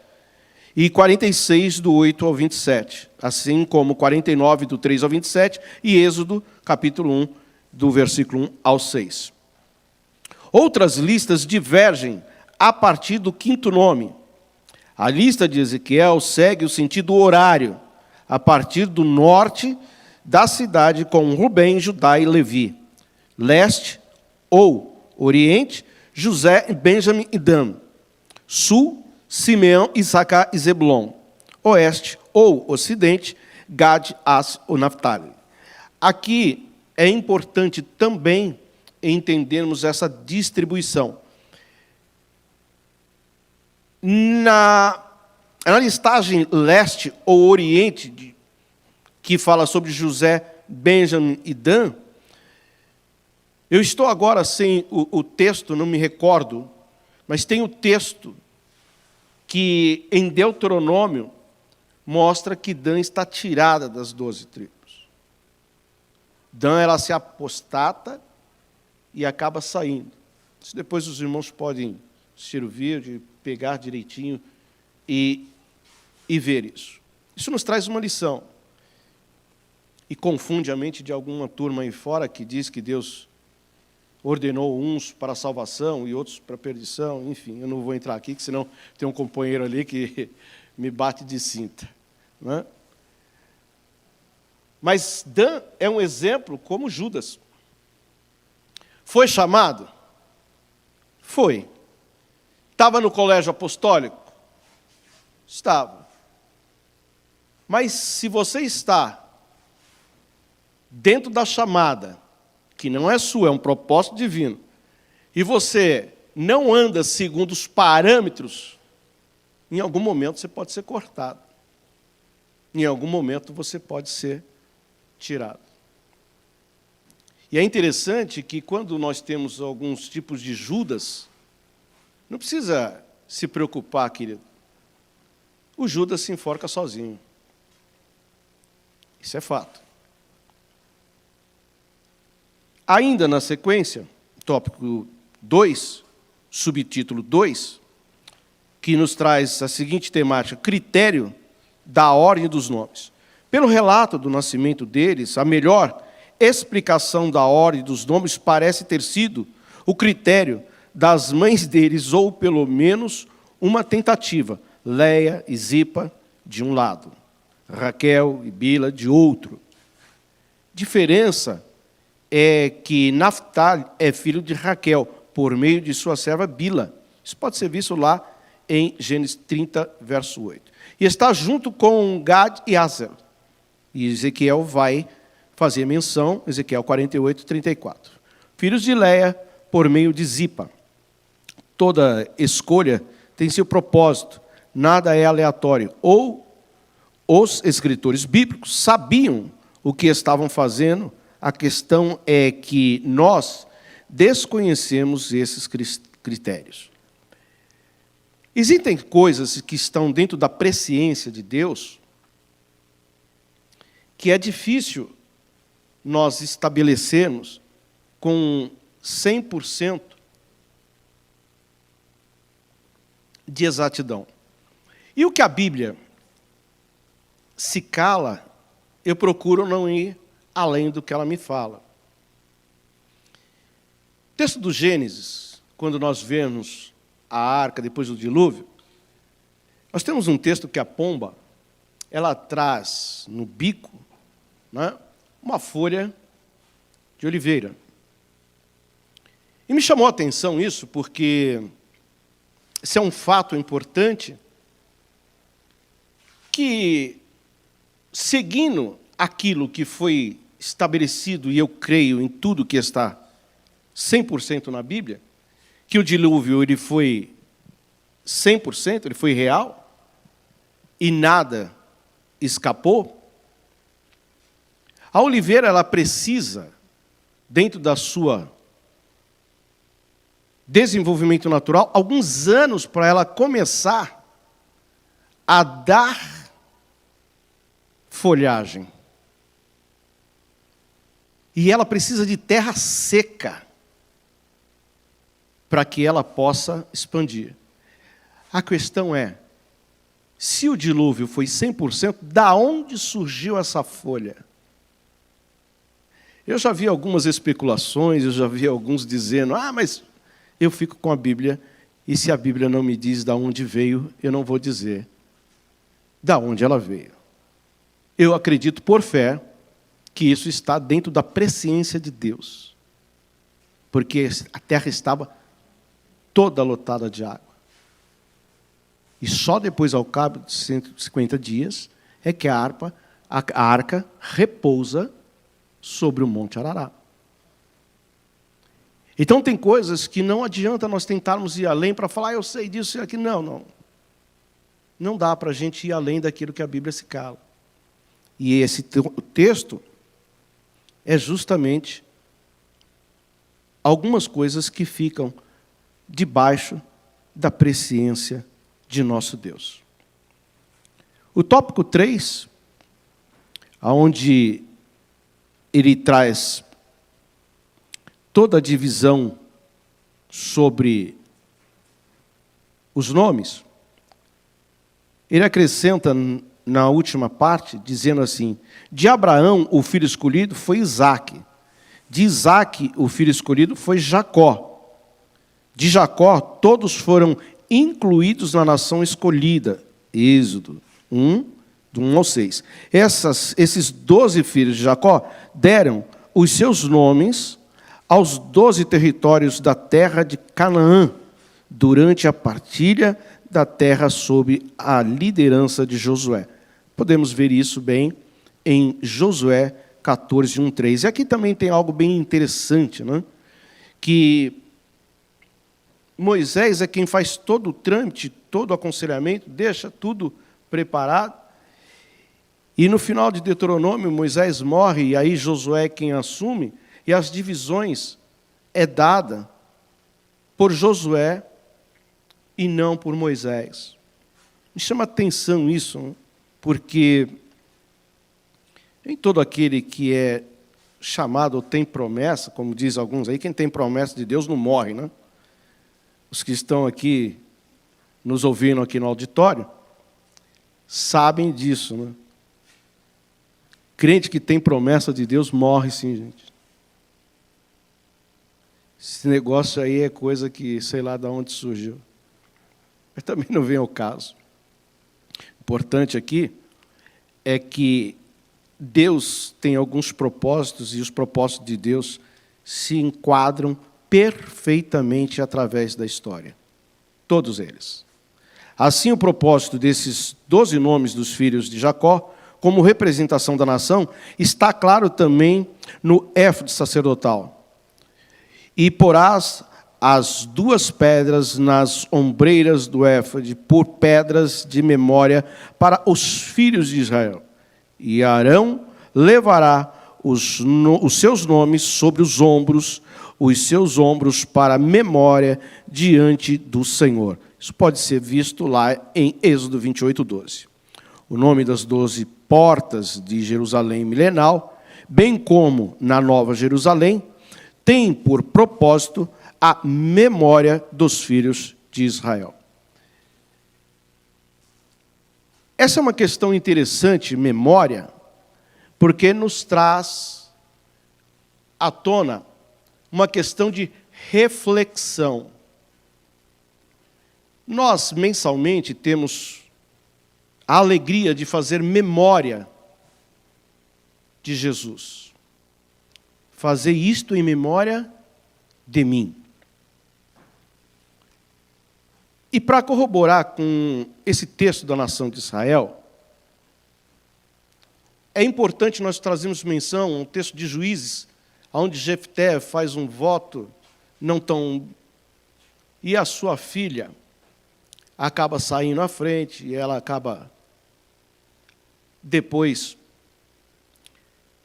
e 46, do 8 ao 27, assim como 49, do 3 ao 27 e Êxodo, capítulo 1, do versículo 1 ao 6. Outras listas divergem a partir do 5º nome. A lista de Ezequiel segue o sentido horário, a partir do norte da cidade com Rubem, Judá e Levi. Leste ou oriente, José, Benjamim e Dan. Sul, Simeão, Issacar e Zebulon. Oeste ou ocidente, Gad, As ou Naftali. Aqui é importante também entendermos essa distribuição. Na listagem leste ou oriente, que fala sobre José, Benjamim e Dan, eu estou agora sem o texto, não me recordo, mas tem o texto que em Deuteronômio mostra que Dan está tirada das 12 tribos. Dan, ela se apostata e acaba saindo. Isso depois os irmãos podem servir de pegar direitinho e ver isso. Isso nos traz uma lição. E confunde a mente de alguma turma aí fora que diz que Deus ordenou uns para a salvação e outros para a perdição. Enfim, eu não vou entrar aqui, que senão tem um companheiro ali que me bate de cinta. Não é? Mas Dan é um exemplo como Judas. Foi chamado? Foi. Estava no colégio apostólico? Estava. Mas se você está dentro da chamada, que não é sua, é um propósito divino, e você não anda segundo os parâmetros, em algum momento você pode ser cortado. Em algum momento você pode ser tirado. E é interessante que quando nós temos alguns tipos de Judas, não precisa se preocupar, querido. O Judas se enforca sozinho. Isso é fato. Ainda na sequência, tópico 2, subtítulo 2, que nos traz a seguinte temática: critério da ordem dos nomes. Pelo relato do nascimento deles, a melhor explicação da ordem dos nomes parece ter sido o critério das mães deles, ou pelo menos uma tentativa, Leia e Zipa de um lado, Raquel e Bila de outro. Diferença é que Naftali é filho de Raquel, por meio de sua serva Bila. Isso pode ser visto lá em Gênesis 30, verso 8. E está junto com Gad e Aser. E Ezequiel vai fazer menção, Ezequiel 48, 34. Filhos de Leia, por meio de Zipa. Toda escolha tem seu propósito. nada é aleatório. Ou os escritores bíblicos sabiam o que estavam fazendo, a questão é que nós desconhecemos esses critérios. Existem coisas que estão dentro da presciência de Deus que é difícil nós estabelecermos com 100% de exatidão. E o que a Bíblia se cala, eu procuro não ir além do que ela me fala. O texto do Gênesis, quando nós vemos a arca depois do dilúvio, nós temos um texto que a pomba, ela traz no bico, né, uma folha de oliveira. E me chamou a atenção isso, porque esse é um fato importante que, seguindo aquilo que foi estabelecido, e eu creio em tudo que está 100% na Bíblia, que o dilúvio ele foi 100%, ele foi real, e nada escapou, a oliveira ela precisa, dentro da sua desenvolvimento natural, alguns anos para ela começar a dar folhagem. E ela precisa de terra seca para que ela possa expandir. A questão é, se o dilúvio foi 100%, da onde surgiu essa folha? Eu já vi algumas especulações, eu já vi alguns dizendo, mas eu fico com a Bíblia, e se a Bíblia não me diz de onde veio, eu não vou dizer de onde ela veio. Eu acredito por fé que isso está dentro da presciência de Deus, porque a terra estava toda lotada de água. E só depois, ao cabo de 150 dias, é que a arca repousa sobre o Monte Ararat. Então tem coisas que não adianta nós tentarmos ir além para falar, eu sei disso e aquilo. Não. Não dá para a gente ir além daquilo que a Bíblia se cala. E esse texto é justamente algumas coisas que ficam debaixo da presciência de nosso Deus. O tópico 3, onde ele traz toda a divisão sobre os nomes, ele acrescenta na última parte, dizendo assim, de Abraão, o filho escolhido, foi Isaque. De Isaque, o filho escolhido, foi Jacó. De Jacó, todos foram incluídos na nação escolhida. Êxodo 1, do 1 ao 6. Esses 12 filhos de Jacó deram os seus nomes aos 12 territórios da terra de Canaã, durante a partilha da terra sob a liderança de Josué. Podemos ver isso bem em Josué 14, 1, 3. E aqui também tem algo bem interessante, né? Que Moisés é quem faz todo o trâmite, todo o aconselhamento, deixa tudo preparado. E no final de Deuteronômio, Moisés morre, e aí Josué é quem assume, e as divisões é dada por Josué e não por Moisés. Me chama a atenção isso, né? Porque em todo aquele que é chamado ou tem promessa, como diz alguns aí, quem tem promessa de Deus não morre, né? Os que estão aqui, nos ouvindo aqui no auditório, sabem disso, né? Crente que tem promessa de Deus morre sim, gente. Esse negócio aí é coisa que, sei lá de onde surgiu. Mas também não vem ao caso. O importante aqui é que Deus tem alguns propósitos, e os propósitos de Deus se enquadram perfeitamente através da história. Todos eles. Assim, o propósito desses 12 nomes dos filhos de Jacó, como representação da nação, está claro também no éfode sacerdotal. E porás as 2 pedras nas ombreiras do éfode por pedras de memória para os filhos de Israel. E Arão levará os seus nomes sobre os seus ombros para memória diante do Senhor. Isso pode ser visto lá em Êxodo 28:12. O nome das 12 portas de Jerusalém milenal, bem como na Nova Jerusalém, tem por propósito a memória dos filhos de Israel. Essa é uma questão interessante, memória, porque nos traz à tona uma questão de reflexão. Nós, mensalmente, temos a alegria de fazer memória de Jesus. Fazer isto em memória de mim. E para corroborar com esse texto da nação de Israel, é importante nós trazermos menção a um texto de Juízes, onde Jefté faz um voto não tão... E a sua filha acaba saindo à frente, e ela acaba depois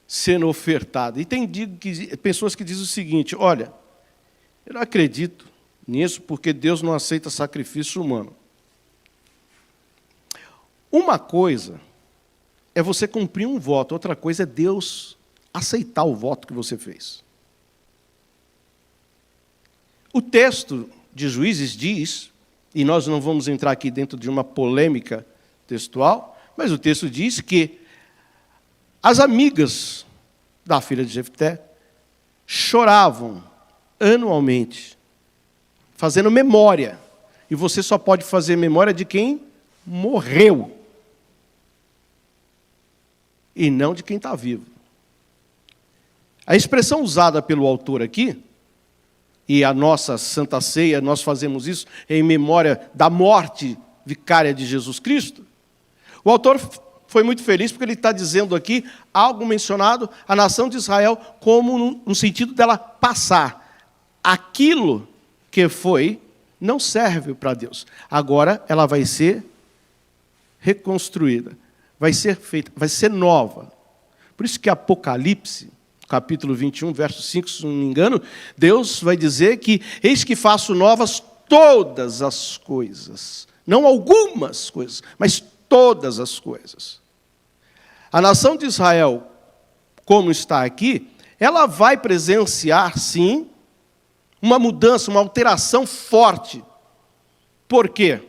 sendo ofertada. E tem pessoas que dizem o seguinte: olha, eu não acredito nisso porque Deus não aceita sacrifício humano. Uma coisa é você cumprir um voto, outra coisa é Deus aceitar o voto que você fez. O texto de Juízes diz, e nós não vamos entrar aqui dentro de uma polêmica textual, mas o texto diz que as amigas da filha de Jefté choravam anualmente, fazendo memória. E você só pode fazer memória de quem morreu, e não de quem está vivo. A expressão usada pelo autor aqui, e a nossa Santa Ceia, nós fazemos isso em memória da morte vicária de Jesus Cristo. O autor foi muito feliz porque ele está dizendo aqui algo mencionado a nação de Israel como no sentido dela passar. Aquilo que foi não serve para Deus. Agora ela vai ser reconstruída, vai ser feita, vai ser nova. Por isso que Apocalipse, capítulo 21, verso 5, se não me engano, Deus vai dizer que eis que faço novas todas as coisas. Não algumas coisas, mas todas as coisas. A nação de Israel, como está aqui, ela vai presenciar, sim, uma mudança, uma alteração forte. Por quê?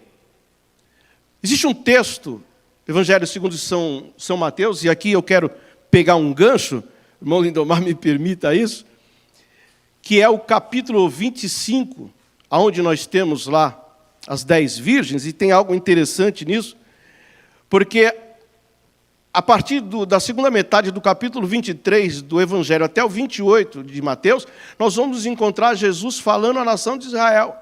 Existe um texto, Evangelho segundo São Mateus, e aqui eu quero pegar um gancho, o irmão Lindomar me permita isso, que é o capítulo 25, onde nós temos lá as 10 virgens, e tem algo interessante nisso, porque a partir da segunda metade do capítulo 23 do Evangelho até o 28 de Mateus, nós vamos encontrar Jesus falando à nação de Israel.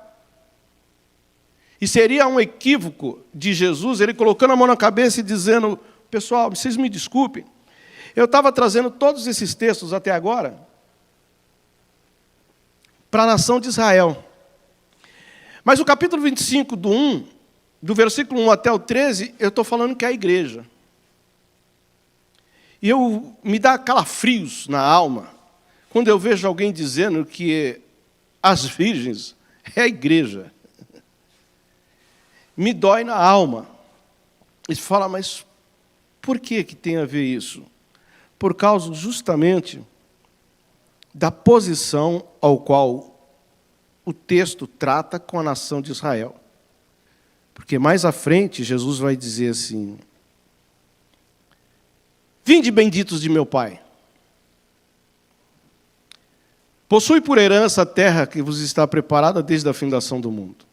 E seria um equívoco de Jesus, ele colocando a mão na cabeça e dizendo: pessoal, vocês me desculpem, eu estava trazendo todos esses textos até agora para a nação de Israel. Mas o capítulo 25, do versículo 1 até o 13, eu estou falando que é a igreja. E me dá calafrios na alma quando eu vejo alguém dizendo que as virgens é a igreja. Me dói na alma. E fala, mas por que tem a ver isso? Por causa justamente da posição ao qual o texto trata com a nação de Israel. Porque mais à frente Jesus vai dizer assim: vinde benditos de meu Pai, possui por herança a terra que vos está preparada desde a fundação do mundo.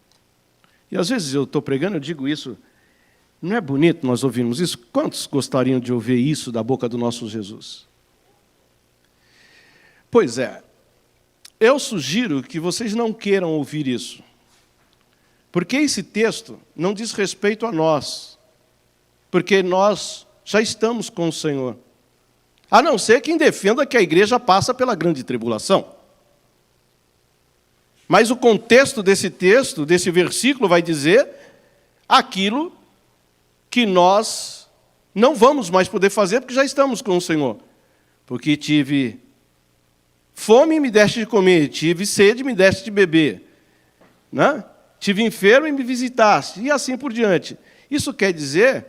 E às vezes eu estou pregando, eu digo isso, não é bonito nós ouvirmos isso? Quantos gostariam de ouvir isso da boca do nosso Jesus? Pois é, eu sugiro que vocês não queiram ouvir isso, porque esse texto não diz respeito a nós, porque nós já estamos com o Senhor. A não ser quem defenda que a igreja passa pela grande tribulação. Mas o contexto desse texto, desse versículo, vai dizer aquilo que nós não vamos mais poder fazer porque já estamos com o Senhor. Porque tive fome e me deste de comer, tive sede e me deste de beber, né? Tive enfermo e me visitaste, e assim por diante. Isso quer dizer,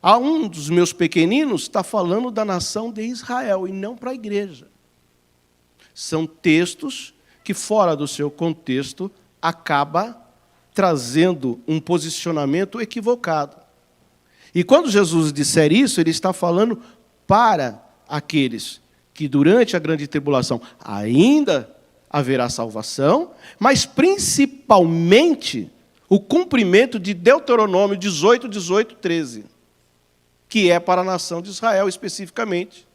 a um dos meus pequeninos está falando da nação de Israel e não para a igreja. São textos que, fora do seu contexto, acaba trazendo um posicionamento equivocado. E quando Jesus disser isso, ele está falando para aqueles que durante a grande tribulação ainda haverá salvação, mas principalmente o cumprimento de Deuteronômio 18, 18, 13, que é para a nação de Israel especificamente.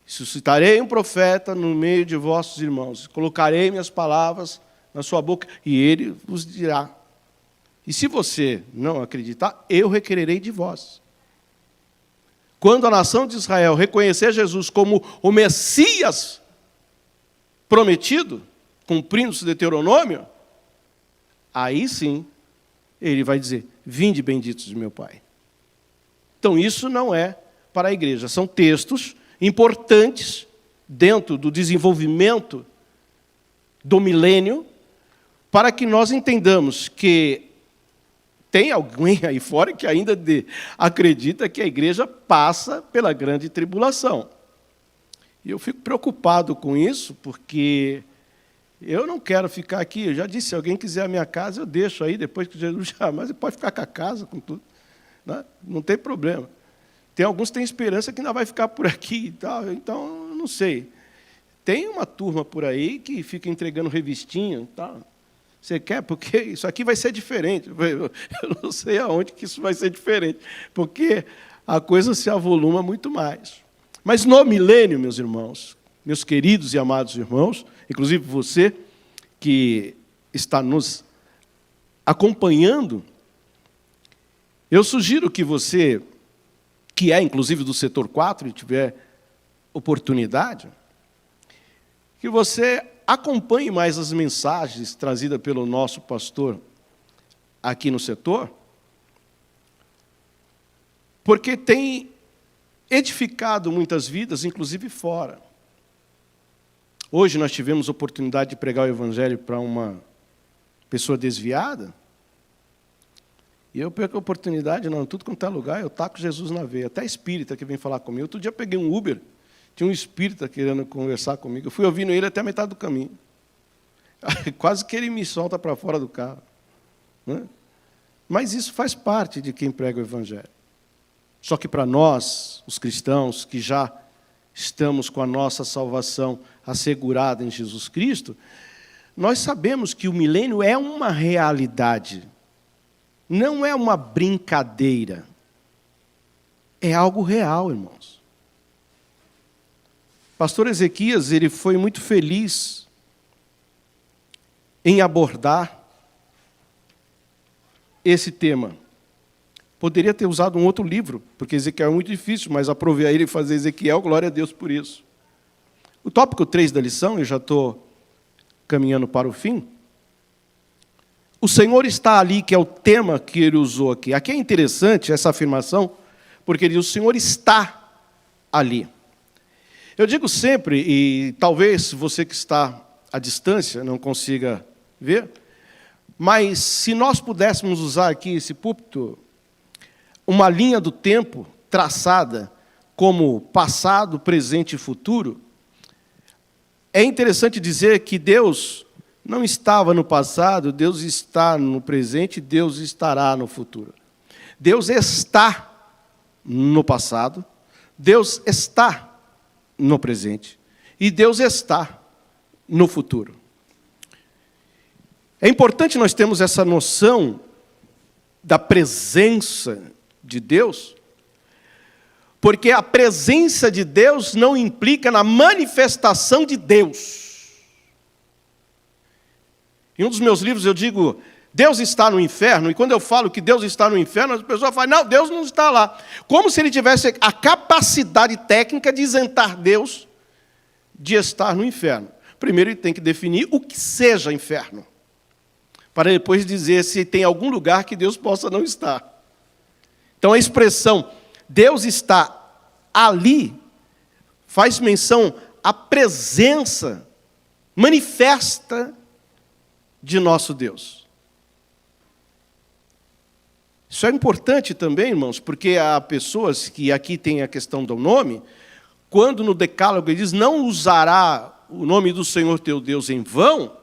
Suscitarei um profeta no meio de vossos irmãos, colocarei minhas palavras na sua boca, e ele vos dirá. E se você não acreditar, eu requererei de vós. Quando a nação de Israel reconhecer Jesus como o Messias prometido, cumprindo-se o Deuteronômio, aí sim, ele vai dizer, vinde benditos de meu Pai. Então isso não é para a igreja, são textos importantes dentro do desenvolvimento do milênio, para que nós entendamos que tem alguém aí fora que ainda acredita que a igreja passa pela grande tribulação. E eu fico preocupado com isso, porque eu não quero ficar aqui. Eu já disse, se alguém quiser a minha casa, eu deixo aí, depois que Jesus chamar. Mas ele pode ficar com a casa, com tudo, né? Não tem problema. Tem alguns que têm esperança que ainda vai ficar por aqui e tal, então, não sei. Tem uma turma por aí que fica entregando revistinha e tal. Você quer? Porque isso aqui vai ser diferente. Eu não sei aonde que isso vai ser diferente, porque a coisa se avoluma muito mais. Mas no milênio, meus irmãos, meus queridos e amados irmãos, inclusive você que está nos acompanhando, eu sugiro que você, que é inclusive do setor 4 e tiver oportunidade, que você acompanhe mais as mensagens trazidas pelo nosso pastor aqui no setor, porque tem edificado muitas vidas, inclusive fora. Hoje nós tivemos a oportunidade de pregar o Evangelho para uma pessoa desviada, e eu perco a oportunidade, não, tudo quanto é lugar, eu taco Jesus na veia, até espírita que vem falar comigo. Outro dia eu peguei um Uber, tinha um espírita querendo conversar comigo, eu fui ouvindo ele até a metade do caminho. Quase que ele me solta para fora do carro, né? Mas isso faz parte de quem prega o Evangelho. Só que para nós, os cristãos, que já estamos com a nossa salvação assegurada em Jesus Cristo, nós sabemos que o milênio é uma realidade, não é uma brincadeira, é algo real, irmãos. Pastor Ezequias, ele foi muito feliz em abordar esse tema. Poderia ter usado um outro livro, porque Ezequiel é muito difícil, mas aprovei a ele fazer Ezequiel, glória a Deus por isso. O tópico 3 da lição, eu já estou caminhando para o fim. O Senhor está ali, que é o tema que ele usou aqui. Aqui é interessante essa afirmação, porque ele diz, o Senhor está ali. Eu digo sempre, e talvez você que está à distância não consiga ver, mas se nós pudéssemos usar aqui esse púlpito, uma linha do tempo traçada como passado, presente e futuro, é interessante dizer que Deus não estava no passado, Deus está no presente, Deus estará no futuro. Deus está no passado, Deus está no presente e Deus está no futuro. É importante nós termos essa noção da presença de Deus, porque a presença de Deus não implica na manifestação de Deus. Em um dos meus livros eu digo, Deus está no inferno, e quando eu falo que Deus está no inferno, as pessoas falam, não, Deus não está lá. Como se ele tivesse a capacidade técnica de isentar Deus de estar no inferno. primeiro ele tem que definir o que seja inferno, para depois dizer se tem algum lugar que Deus possa não estar. Então a expressão Deus está ali faz menção à presença manifesta de nosso Deus. Isso é importante também, irmãos, porque há pessoas que aqui tem a questão do nome, quando no Decálogo ele diz, não usará o nome do Senhor teu Deus em vão,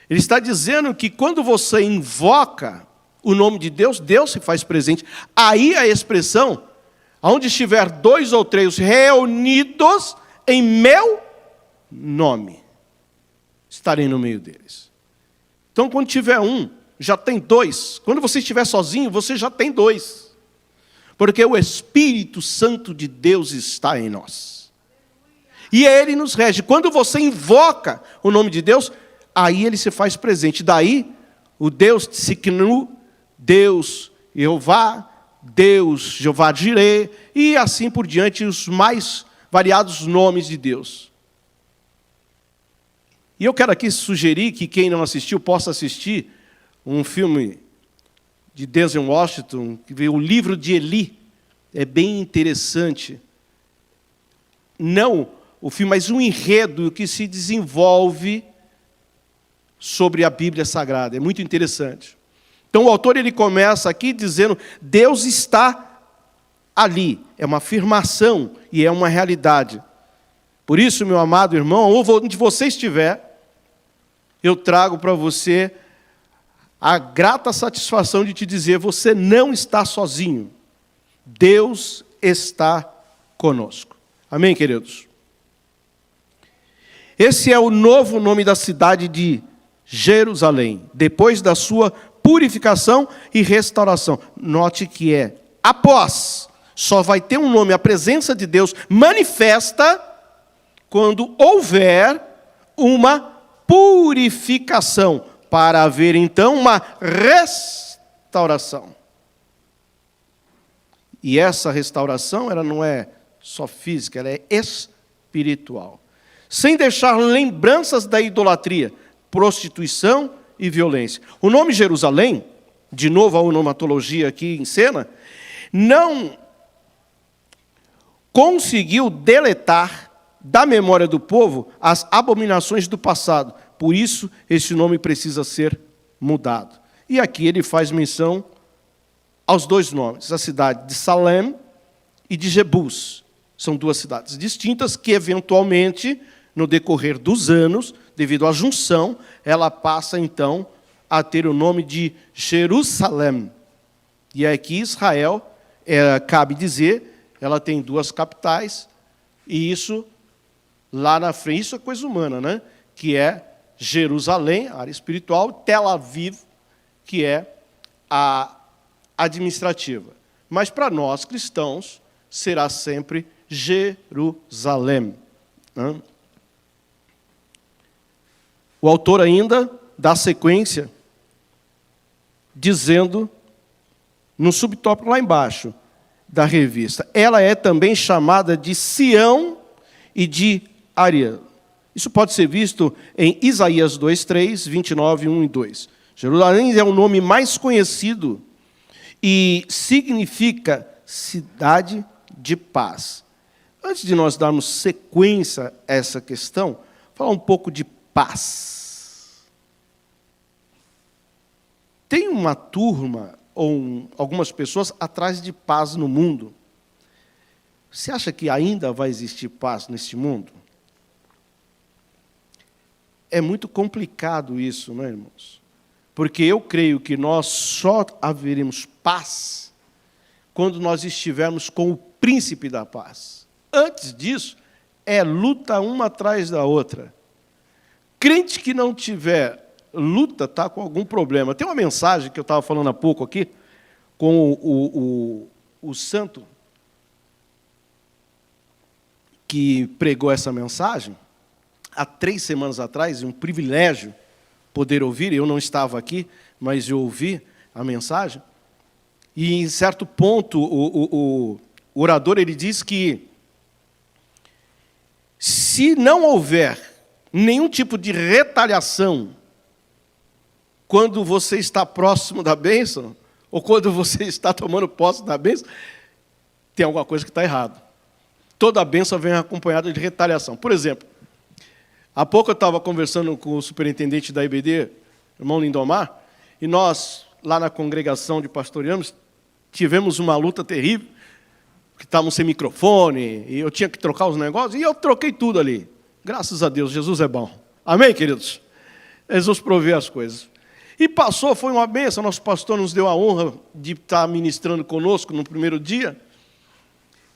ele está dizendo que quando você invoca o nome de Deus, Deus se faz presente. Aí a expressão, onde estiver 2 ou 3 reunidos em meu nome, estarei no meio deles. Então, quando tiver um, já tem 2. Quando você estiver sozinho, você já tem 2. Porque o Espírito Santo de Deus está em nós. E Ele nos rege. Quando você invoca o nome de Deus, aí Ele se faz presente. Daí, o Deus Tsiknu, Deus Jeová, Deus Jeová Jireh, e assim por diante, os mais variados nomes de Deus. E eu quero aqui sugerir que quem não assistiu possa assistir um filme de Denzel Washington, que veio o livro de Eli. É bem interessante. Não o filme, mas um enredo que se desenvolve sobre a Bíblia Sagrada. É muito interessante. Então o autor ele começa aqui dizendo, Deus está ali. É uma afirmação e é uma realidade. Por isso, meu amado irmão, onde você estiver, eu trago para você a grata satisfação de te dizer, você não está sozinho. Deus está conosco. Amém, queridos? Esse é o novo nome da cidade de Jerusalém, depois da sua purificação e restauração. Note que é após. Só vai ter um nome, a presença de Deus manifesta quando houver uma purificação, para haver então uma restauração. E essa restauração, ela não é só física, ela é espiritual. Sem deixar lembranças da idolatria, prostituição e violência. O nome Jerusalém, de novo a onomatologia aqui em cena, não conseguiu deletar da memória do povo as abominações do passado. Por isso, esse nome precisa ser mudado. E aqui ele faz menção aos 2 nomes, a cidade de Salem e de Jebus. São 2 cidades distintas que, eventualmente, no decorrer dos anos, devido à junção, ela passa, então, a ter o nome de Jerusalém. E aqui Israel, cabe dizer, ela tem 2 capitais, e isso, lá na frente, isso é coisa humana, né? Que é Jerusalém, área espiritual, Tel Aviv, que é a administrativa. Mas para nós, cristãos, será sempre Jerusalém. O autor ainda dá sequência, dizendo, no subtópico lá embaixo da revista, ela é também chamada de Sião e de Ariel. Isso pode ser visto em Isaías 2:3, 29, 1 e 2. Jerusalém é o nome mais conhecido e significa cidade de paz. Antes de nós darmos sequência a essa questão, falar um pouco de paz. Tem uma turma, ou algumas pessoas, atrás de paz no mundo. Você acha que ainda vai existir paz neste mundo? É muito complicado isso, não é, irmãos? Porque eu creio que nós só haveremos paz quando nós estivermos com o príncipe da paz. Antes disso, é luta uma atrás da outra. Crente que não tiver luta está com algum problema. Tem uma mensagem que eu estava falando há pouco aqui, com o santo que pregou essa mensagem, há 3 semanas atrás, um privilégio poder ouvir, eu não estava aqui, mas eu ouvi a mensagem, e em certo ponto o orador ele diz que se não houver nenhum tipo de retaliação quando você está próximo da bênção, ou quando você está tomando posse da bênção, tem alguma coisa que está errada. Toda bênção vem acompanhada de retaliação. Por exemplo, há pouco eu estava conversando com o superintendente da IBD, irmão Lindomar, e nós, lá na congregação de pastoreamos, tivemos uma luta terrível, que estávamos sem microfone, e eu tinha que trocar os negócios, e eu troquei tudo ali. Graças a Deus, Jesus é bom. Amém, queridos? Jesus provê as coisas. E passou, foi uma bênção, nosso pastor nos deu a honra de estar ministrando conosco no primeiro dia,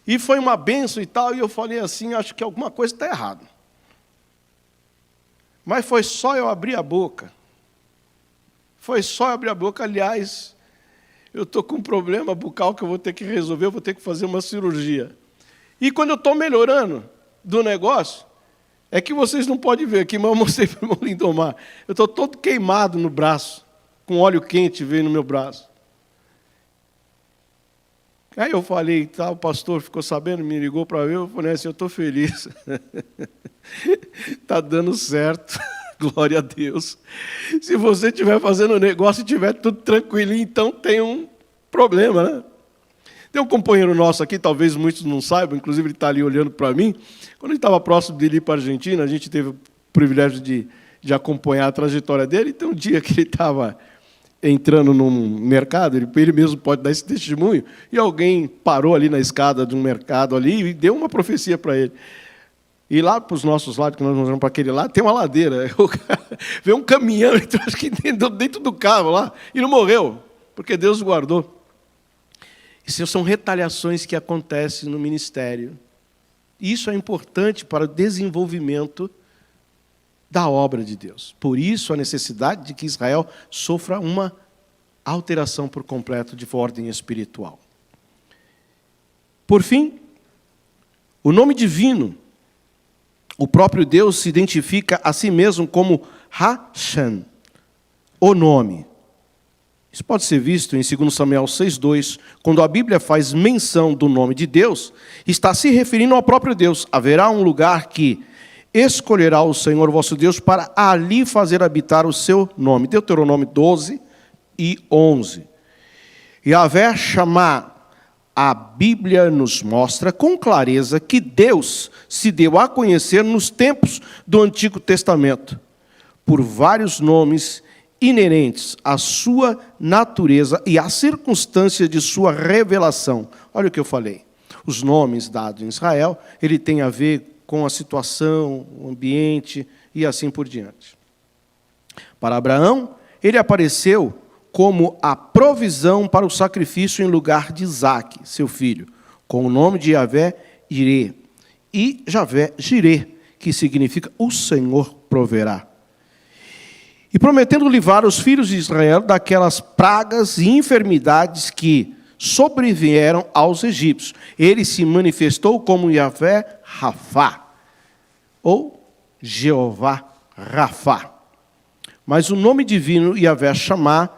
e foi uma bênção e tal, e eu falei assim, acho que alguma coisa está errada. Mas foi só eu abrir a boca. Foi só eu abrir a boca, aliás, eu estou com um problema bucal que eu vou ter que resolver, eu vou ter que fazer uma cirurgia. E quando eu estou melhorando do negócio, é que vocês não podem ver aqui, mas eu mostrei para o irmão Lindomar. Eu estou todo queimado no braço, com óleo quente veio no meu braço. Aí eu falei, tá, o pastor ficou sabendo, me ligou para ver, eu falei assim, eu estou feliz. Está dando certo, glória a Deus. Se você estiver fazendo o negócio e estiver tudo tranquilinho, então tem um problema, né? Tem um companheiro nosso aqui, talvez muitos não saibam, inclusive ele está ali olhando para mim. Quando ele estava próximo de ir para a Argentina, a gente teve o privilégio de acompanhar a trajetória dele. Então, um dia que ele estava entrando num mercado, ele mesmo pode dar esse testemunho, e alguém parou ali na escada de um mercado ali e deu uma profecia para ele. E lá para os nossos lados, que nós vamos para aquele lado, tem uma ladeira. Veio um caminhão, então, acho que dentro do carro lá, e não morreu, porque Deus o guardou. Isso são retaliações que acontecem no ministério. Isso é importante para o desenvolvimento da obra de Deus. Por isso, a necessidade de que Israel sofra uma alteração por completo de ordem espiritual. Por fim, o nome divino, o próprio Deus se identifica a si mesmo como Hashem, o nome. Isso pode ser visto em 2 Samuel 6,2, quando a Bíblia faz menção do nome de Deus, está se referindo ao próprio Deus. Haverá um lugar que escolherá o Senhor vosso Deus para ali fazer habitar o seu nome. Deuteronômio 12:11. Yahvé Shammah, a Bíblia nos mostra com clareza que Deus se deu a conhecer nos tempos do Antigo Testamento, por vários nomes inerentes à sua natureza e à circunstância de sua revelação. Olha o que eu falei. Os nomes dados em Israel, ele tem a ver com a situação, o ambiente e assim por diante. Para Abraão, ele apareceu como a provisão para o sacrifício em lugar de Isaque, seu filho, com o nome de Yahvé Jireh. E Yahvé Jireh, que significa o Senhor proverá. E prometendo livrar os filhos de Israel daquelas pragas e enfermidades que sobrevieram aos egípcios. Ele se manifestou como Yahvé Rafá, ou Jeová Rafá. Mas o nome divino Yahvé Shammah,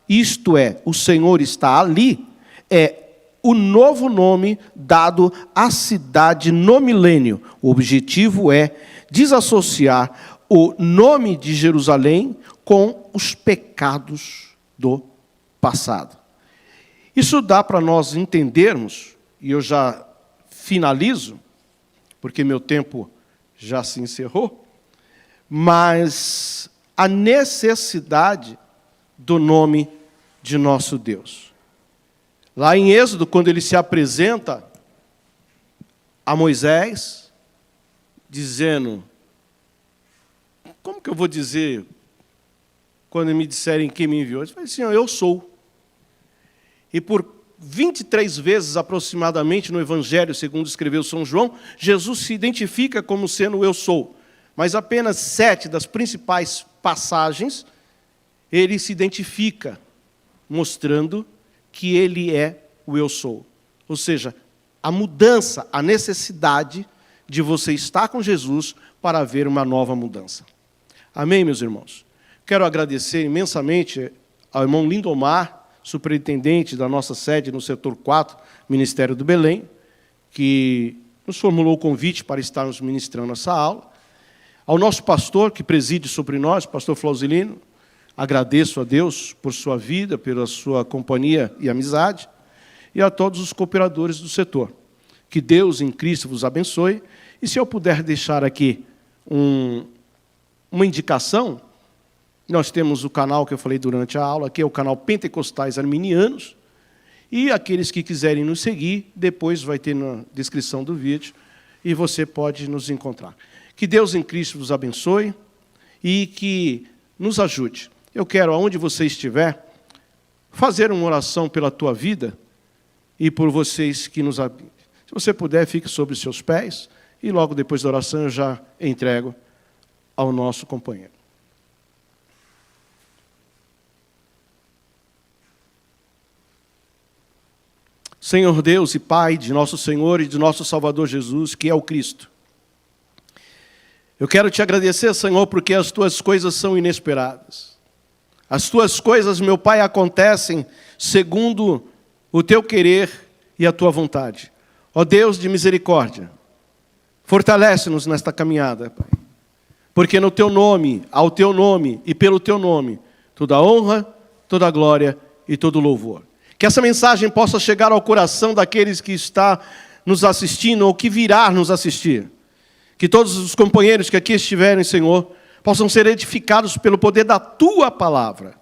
isto é, o Senhor está ali, é o novo nome dado à cidade no milênio. O objetivo é desassociar o nome de Jerusalém com os pecados do passado. Isso dá para nós entendermos, e eu já finalizo, porque meu tempo já se encerrou, mas a necessidade do nome de nosso Deus. Lá em Êxodo, quando ele se apresenta a Moisés, dizendo: como que eu vou dizer quando me disserem quem me enviou? Ele fala assim: eu sou. E por 23 vezes aproximadamente no Evangelho, segundo escreveu São João, Jesus se identifica como sendo eu sou. Mas apenas 7 das principais passagens, ele se identifica, mostrando que ele é o eu sou. Ou seja, a mudança, a necessidade de você estar com Jesus para haver uma nova mudança. Amém, meus irmãos? Quero agradecer imensamente ao irmão Lindomar, superintendente da nossa sede no setor 4, Ministério do Belém, que nos formulou o convite para estarmos ministrando essa aula. Ao nosso pastor que preside sobre nós, pastor Flausilino, agradeço a Deus por sua vida, pela sua companhia e amizade, e a todos os cooperadores do setor. Que Deus em Cristo vos abençoe. E se eu puder deixar aqui uma indicação, nós temos o canal que eu falei durante a aula, que é o canal Pentecostais Arminianos, e aqueles que quiserem nos seguir, depois vai ter na descrição do vídeo, e você pode nos encontrar. Que Deus em Cristo vos abençoe e que nos ajude. Eu quero, aonde você estiver, fazer uma oração pela tua vida e por vocês que nos habitam. Se você puder, fique sobre os seus pés, e logo depois da oração eu já entrego ao nosso companheiro. Senhor Deus e Pai de nosso Senhor e de nosso Salvador Jesus, que é o Cristo. Eu quero te agradecer, Senhor, porque as tuas coisas são inesperadas. As tuas coisas, meu Pai, acontecem segundo o teu querer e a tua vontade. Ó Deus de misericórdia, fortalece-nos nesta caminhada, Pai. Porque no teu nome, ao teu nome e pelo teu nome, toda a honra, toda a glória e todo o louvor. Que essa mensagem possa chegar ao coração daqueles que estão nos assistindo ou que virá nos assistir. Que todos os companheiros que aqui estiverem, Senhor, possam ser edificados pelo poder da Tua palavra.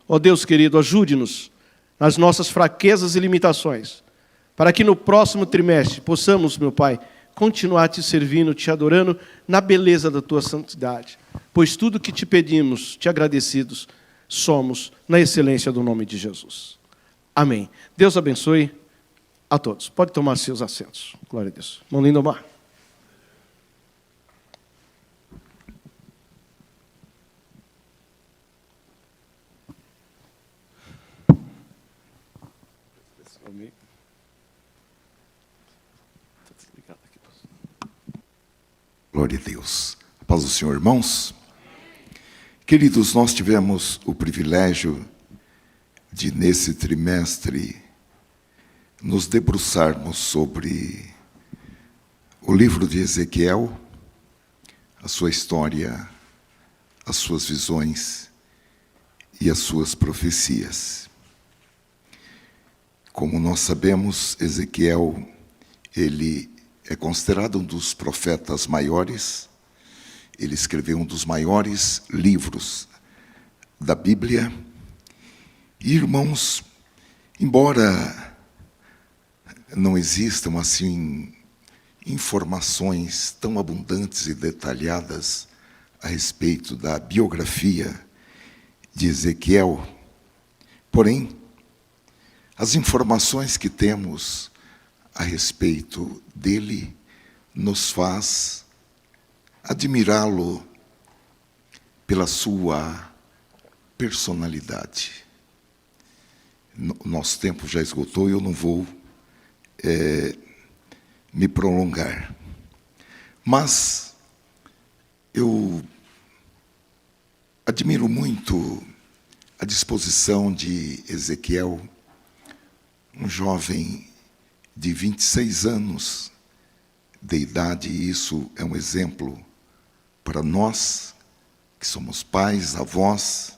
Ó Deus querido, ajude-nos nas nossas fraquezas e limitações, para que no próximo trimestre possamos, meu Pai, continuar te servindo, te adorando na beleza da Tua santidade. Pois tudo que te pedimos, te agradecidos, somos na excelência do nome de Jesus. Amém. Deus abençoe a todos. Pode tomar seus assentos. Glória a Deus. Mão linda, Omar. Glória a Deus. A paz do Senhor, irmãos. Queridos, nós tivemos o privilégio de, nesse trimestre, nos debruçarmos sobre o livro de Ezequiel, a sua história, as suas visões e as suas profecias. Como nós sabemos, Ezequiel, ele é considerado um dos profetas maiores. Ele escreveu um dos maiores livros da Bíblia. E, irmãos, embora não existam assim informações tão abundantes e detalhadas a respeito da biografia de Ezequiel, porém, as informações que temos a respeito dele nos faz admirá-lo pela sua personalidade. Nosso tempo já esgotou e eu não vou me prolongar. Mas eu admiro muito a disposição de Ezequiel, um jovem de 26 anos de idade, e isso é um exemplo para nós, que somos pais, avós,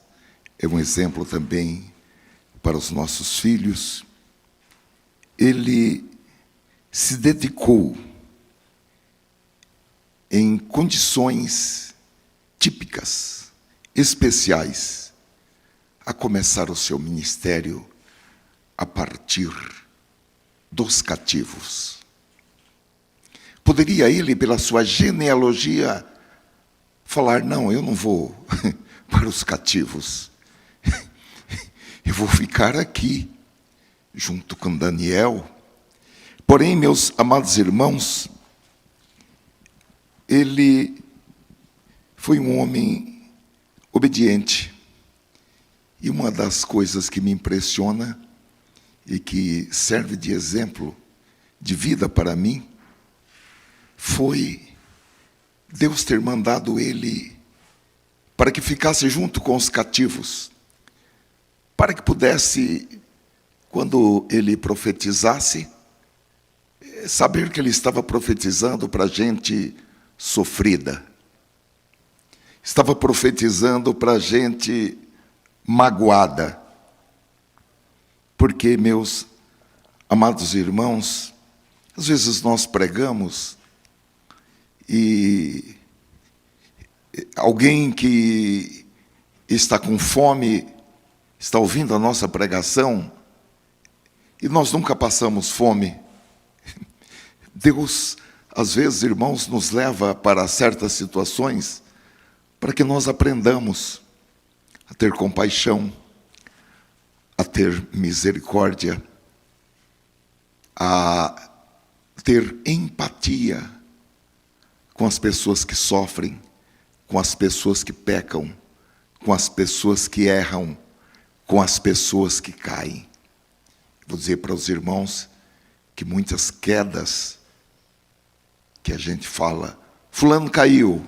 é um exemplo também para os nossos filhos. Ele se dedicou em condições típicas, especiais, a começar o seu ministério a partir dos cativos. Poderia ele, pela sua genealogia, falar: não, eu não vou para os cativos. Eu vou ficar aqui, junto com Daniel. Porém, meus amados irmãos, ele foi um homem obediente. E uma das coisas que me impressiona e que serve de exemplo de vida para mim, foi Deus ter mandado ele para que ficasse junto com os cativos, para que pudesse, quando ele profetizasse, saber que ele estava profetizando para gente sofrida, estava profetizando para gente magoada. Porque, meus amados irmãos, às vezes nós pregamos e alguém que está com fome está ouvindo a nossa pregação e nós nunca passamos fome. Deus, às vezes, irmãos, nos leva para certas situações para que nós aprendamos a ter compaixão, a ter misericórdia, a ter empatia com as pessoas que sofrem, com as pessoas que pecam, com as pessoas que erram, com as pessoas que caem. Vou dizer para os irmãos que muitas quedas que a gente fala, fulano caiu,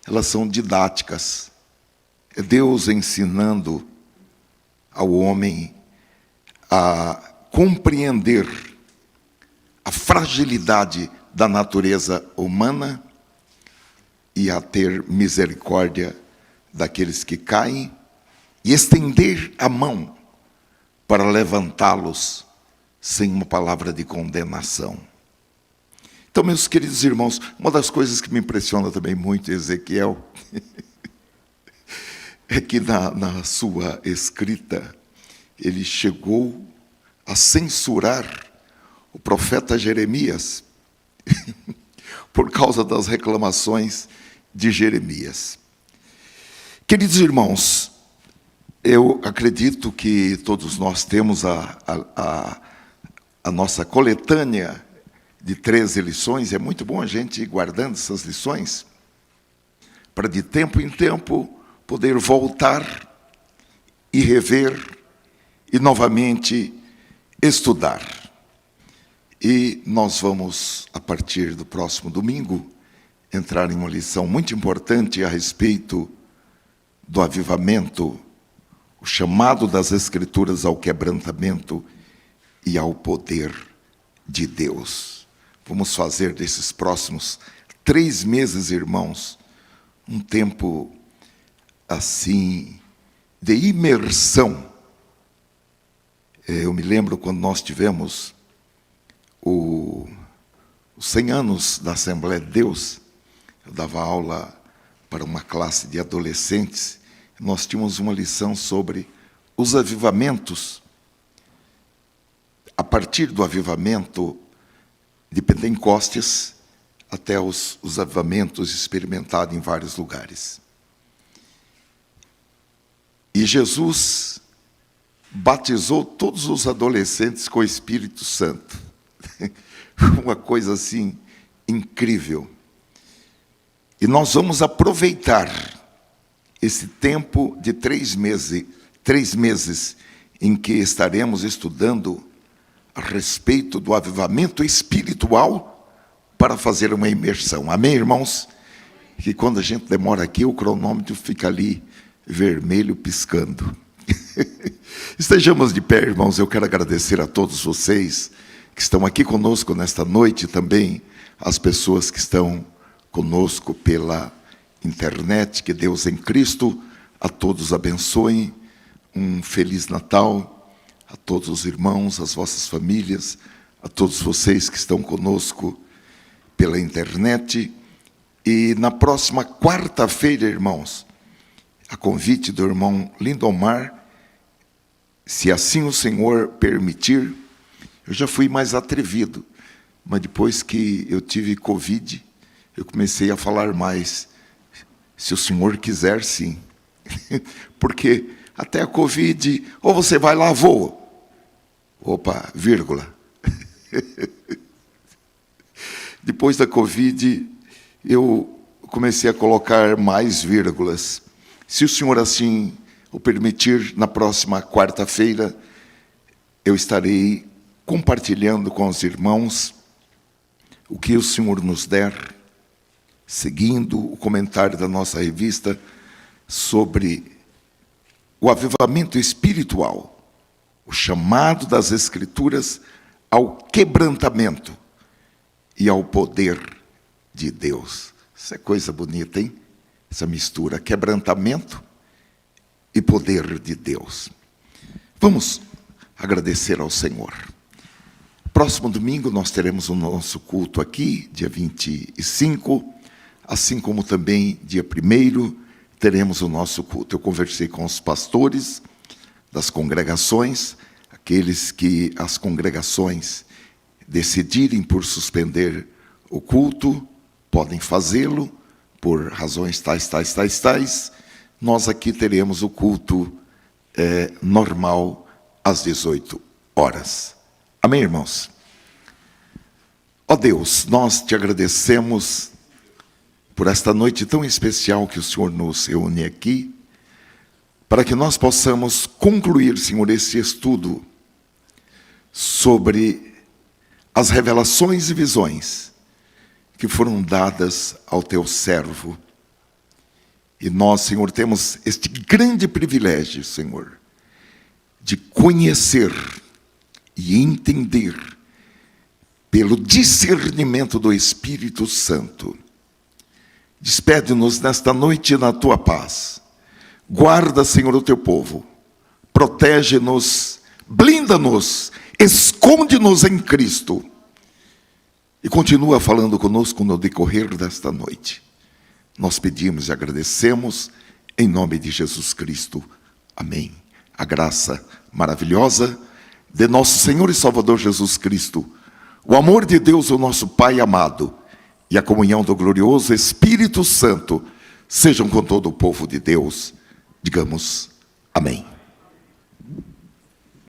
elas são didáticas. É Deus ensinando ao homem a compreender a fragilidade da natureza humana e a ter misericórdia daqueles que caem e estender a mão para levantá-los sem uma palavra de condenação. Então, meus queridos irmãos, uma das coisas que me impressiona também muito, Ezequiel, é que na sua escrita, ele chegou a censurar o profeta Jeremias, por causa das reclamações de Jeremias. Queridos irmãos, eu acredito que todos nós temos a nossa coletânea de 13 lições. É muito bom a gente ir guardando essas lições, para de tempo em tempo poder voltar e rever e novamente estudar. E nós vamos, a partir do próximo domingo, entrar em uma lição muito importante a respeito do avivamento, o chamado das Escrituras ao quebrantamento e ao poder de Deus. Vamos fazer desses próximos 3 meses, irmãos, um tempo assim de imersão. Eu me lembro quando nós tivemos os 100 anos da Assembleia de Deus, eu dava aula para uma classe de adolescentes, nós tínhamos uma lição sobre os avivamentos. A partir do avivamento de Pentecostes até os avivamentos experimentados em vários lugares. E Jesus batizou todos os adolescentes com o Espírito Santo. Uma coisa assim incrível. E nós vamos aproveitar esse tempo de 3 meses em que estaremos estudando a respeito do avivamento espiritual para fazer uma imersão. Amém, irmãos? Que quando a gente demora aqui, o cronômetro fica ali vermelho piscando. Estejamos de pé, irmãos. Eu quero agradecer a todos vocês que estão aqui conosco nesta noite, também as pessoas que estão conosco pela internet. Que Deus em Cristo a todos abençoe. Um Feliz Natal a todos os irmãos, as vossas famílias, a todos vocês que estão conosco pela internet. E na próxima quarta-feira, irmãos, a convite do irmão Lindomar, se assim o Senhor permitir. Eu já fui mais atrevido, mas depois que eu tive Covid, eu comecei a falar mais. Se o Senhor quiser, sim. Porque até a Covid, ou você vai lá, voa. Opa, vírgula. Depois da Covid, eu comecei a colocar mais vírgulas. Se o Senhor assim o permitir, na próxima quarta-feira, eu estarei compartilhando com os irmãos o que o Senhor nos der, seguindo o comentário da nossa revista sobre o avivamento espiritual, o chamado das Escrituras ao quebrantamento e ao poder de Deus. Isso é coisa bonita, hein? essa mistura, quebrantamento e poder de Deus. Vamos agradecer ao Senhor. Próximo domingo nós teremos o nosso culto aqui, dia 25, assim como também dia 1º teremos o nosso culto. Eu conversei com os pastores das congregações, aqueles que as congregações decidirem por suspender o culto, podem fazê-lo por razões tais. Nós aqui teremos o culto normal às 18 horas. Amém, irmãos? Ó Deus, nós te agradecemos por esta noite tão especial que o Senhor nos reúne aqui, para que nós possamos concluir, Senhor, esse estudo sobre as revelações e visões que foram dadas ao teu servo. E nós, Senhor, temos este grande privilégio, Senhor, de conhecer e entender, pelo discernimento do Espírito Santo. Despede-nos nesta noite na tua paz. Guarda, Senhor, o teu povo. Protege-nos, blinda-nos, esconde-nos em Cristo. E continua falando conosco no decorrer desta noite. Nós pedimos e agradecemos em nome de Jesus Cristo. Amém. A graça maravilhosa de nosso Senhor e Salvador Jesus Cristo, o amor de Deus, o nosso Pai amado, e a comunhão do glorioso Espírito Santo, sejam com todo o povo de Deus. Digamos amém.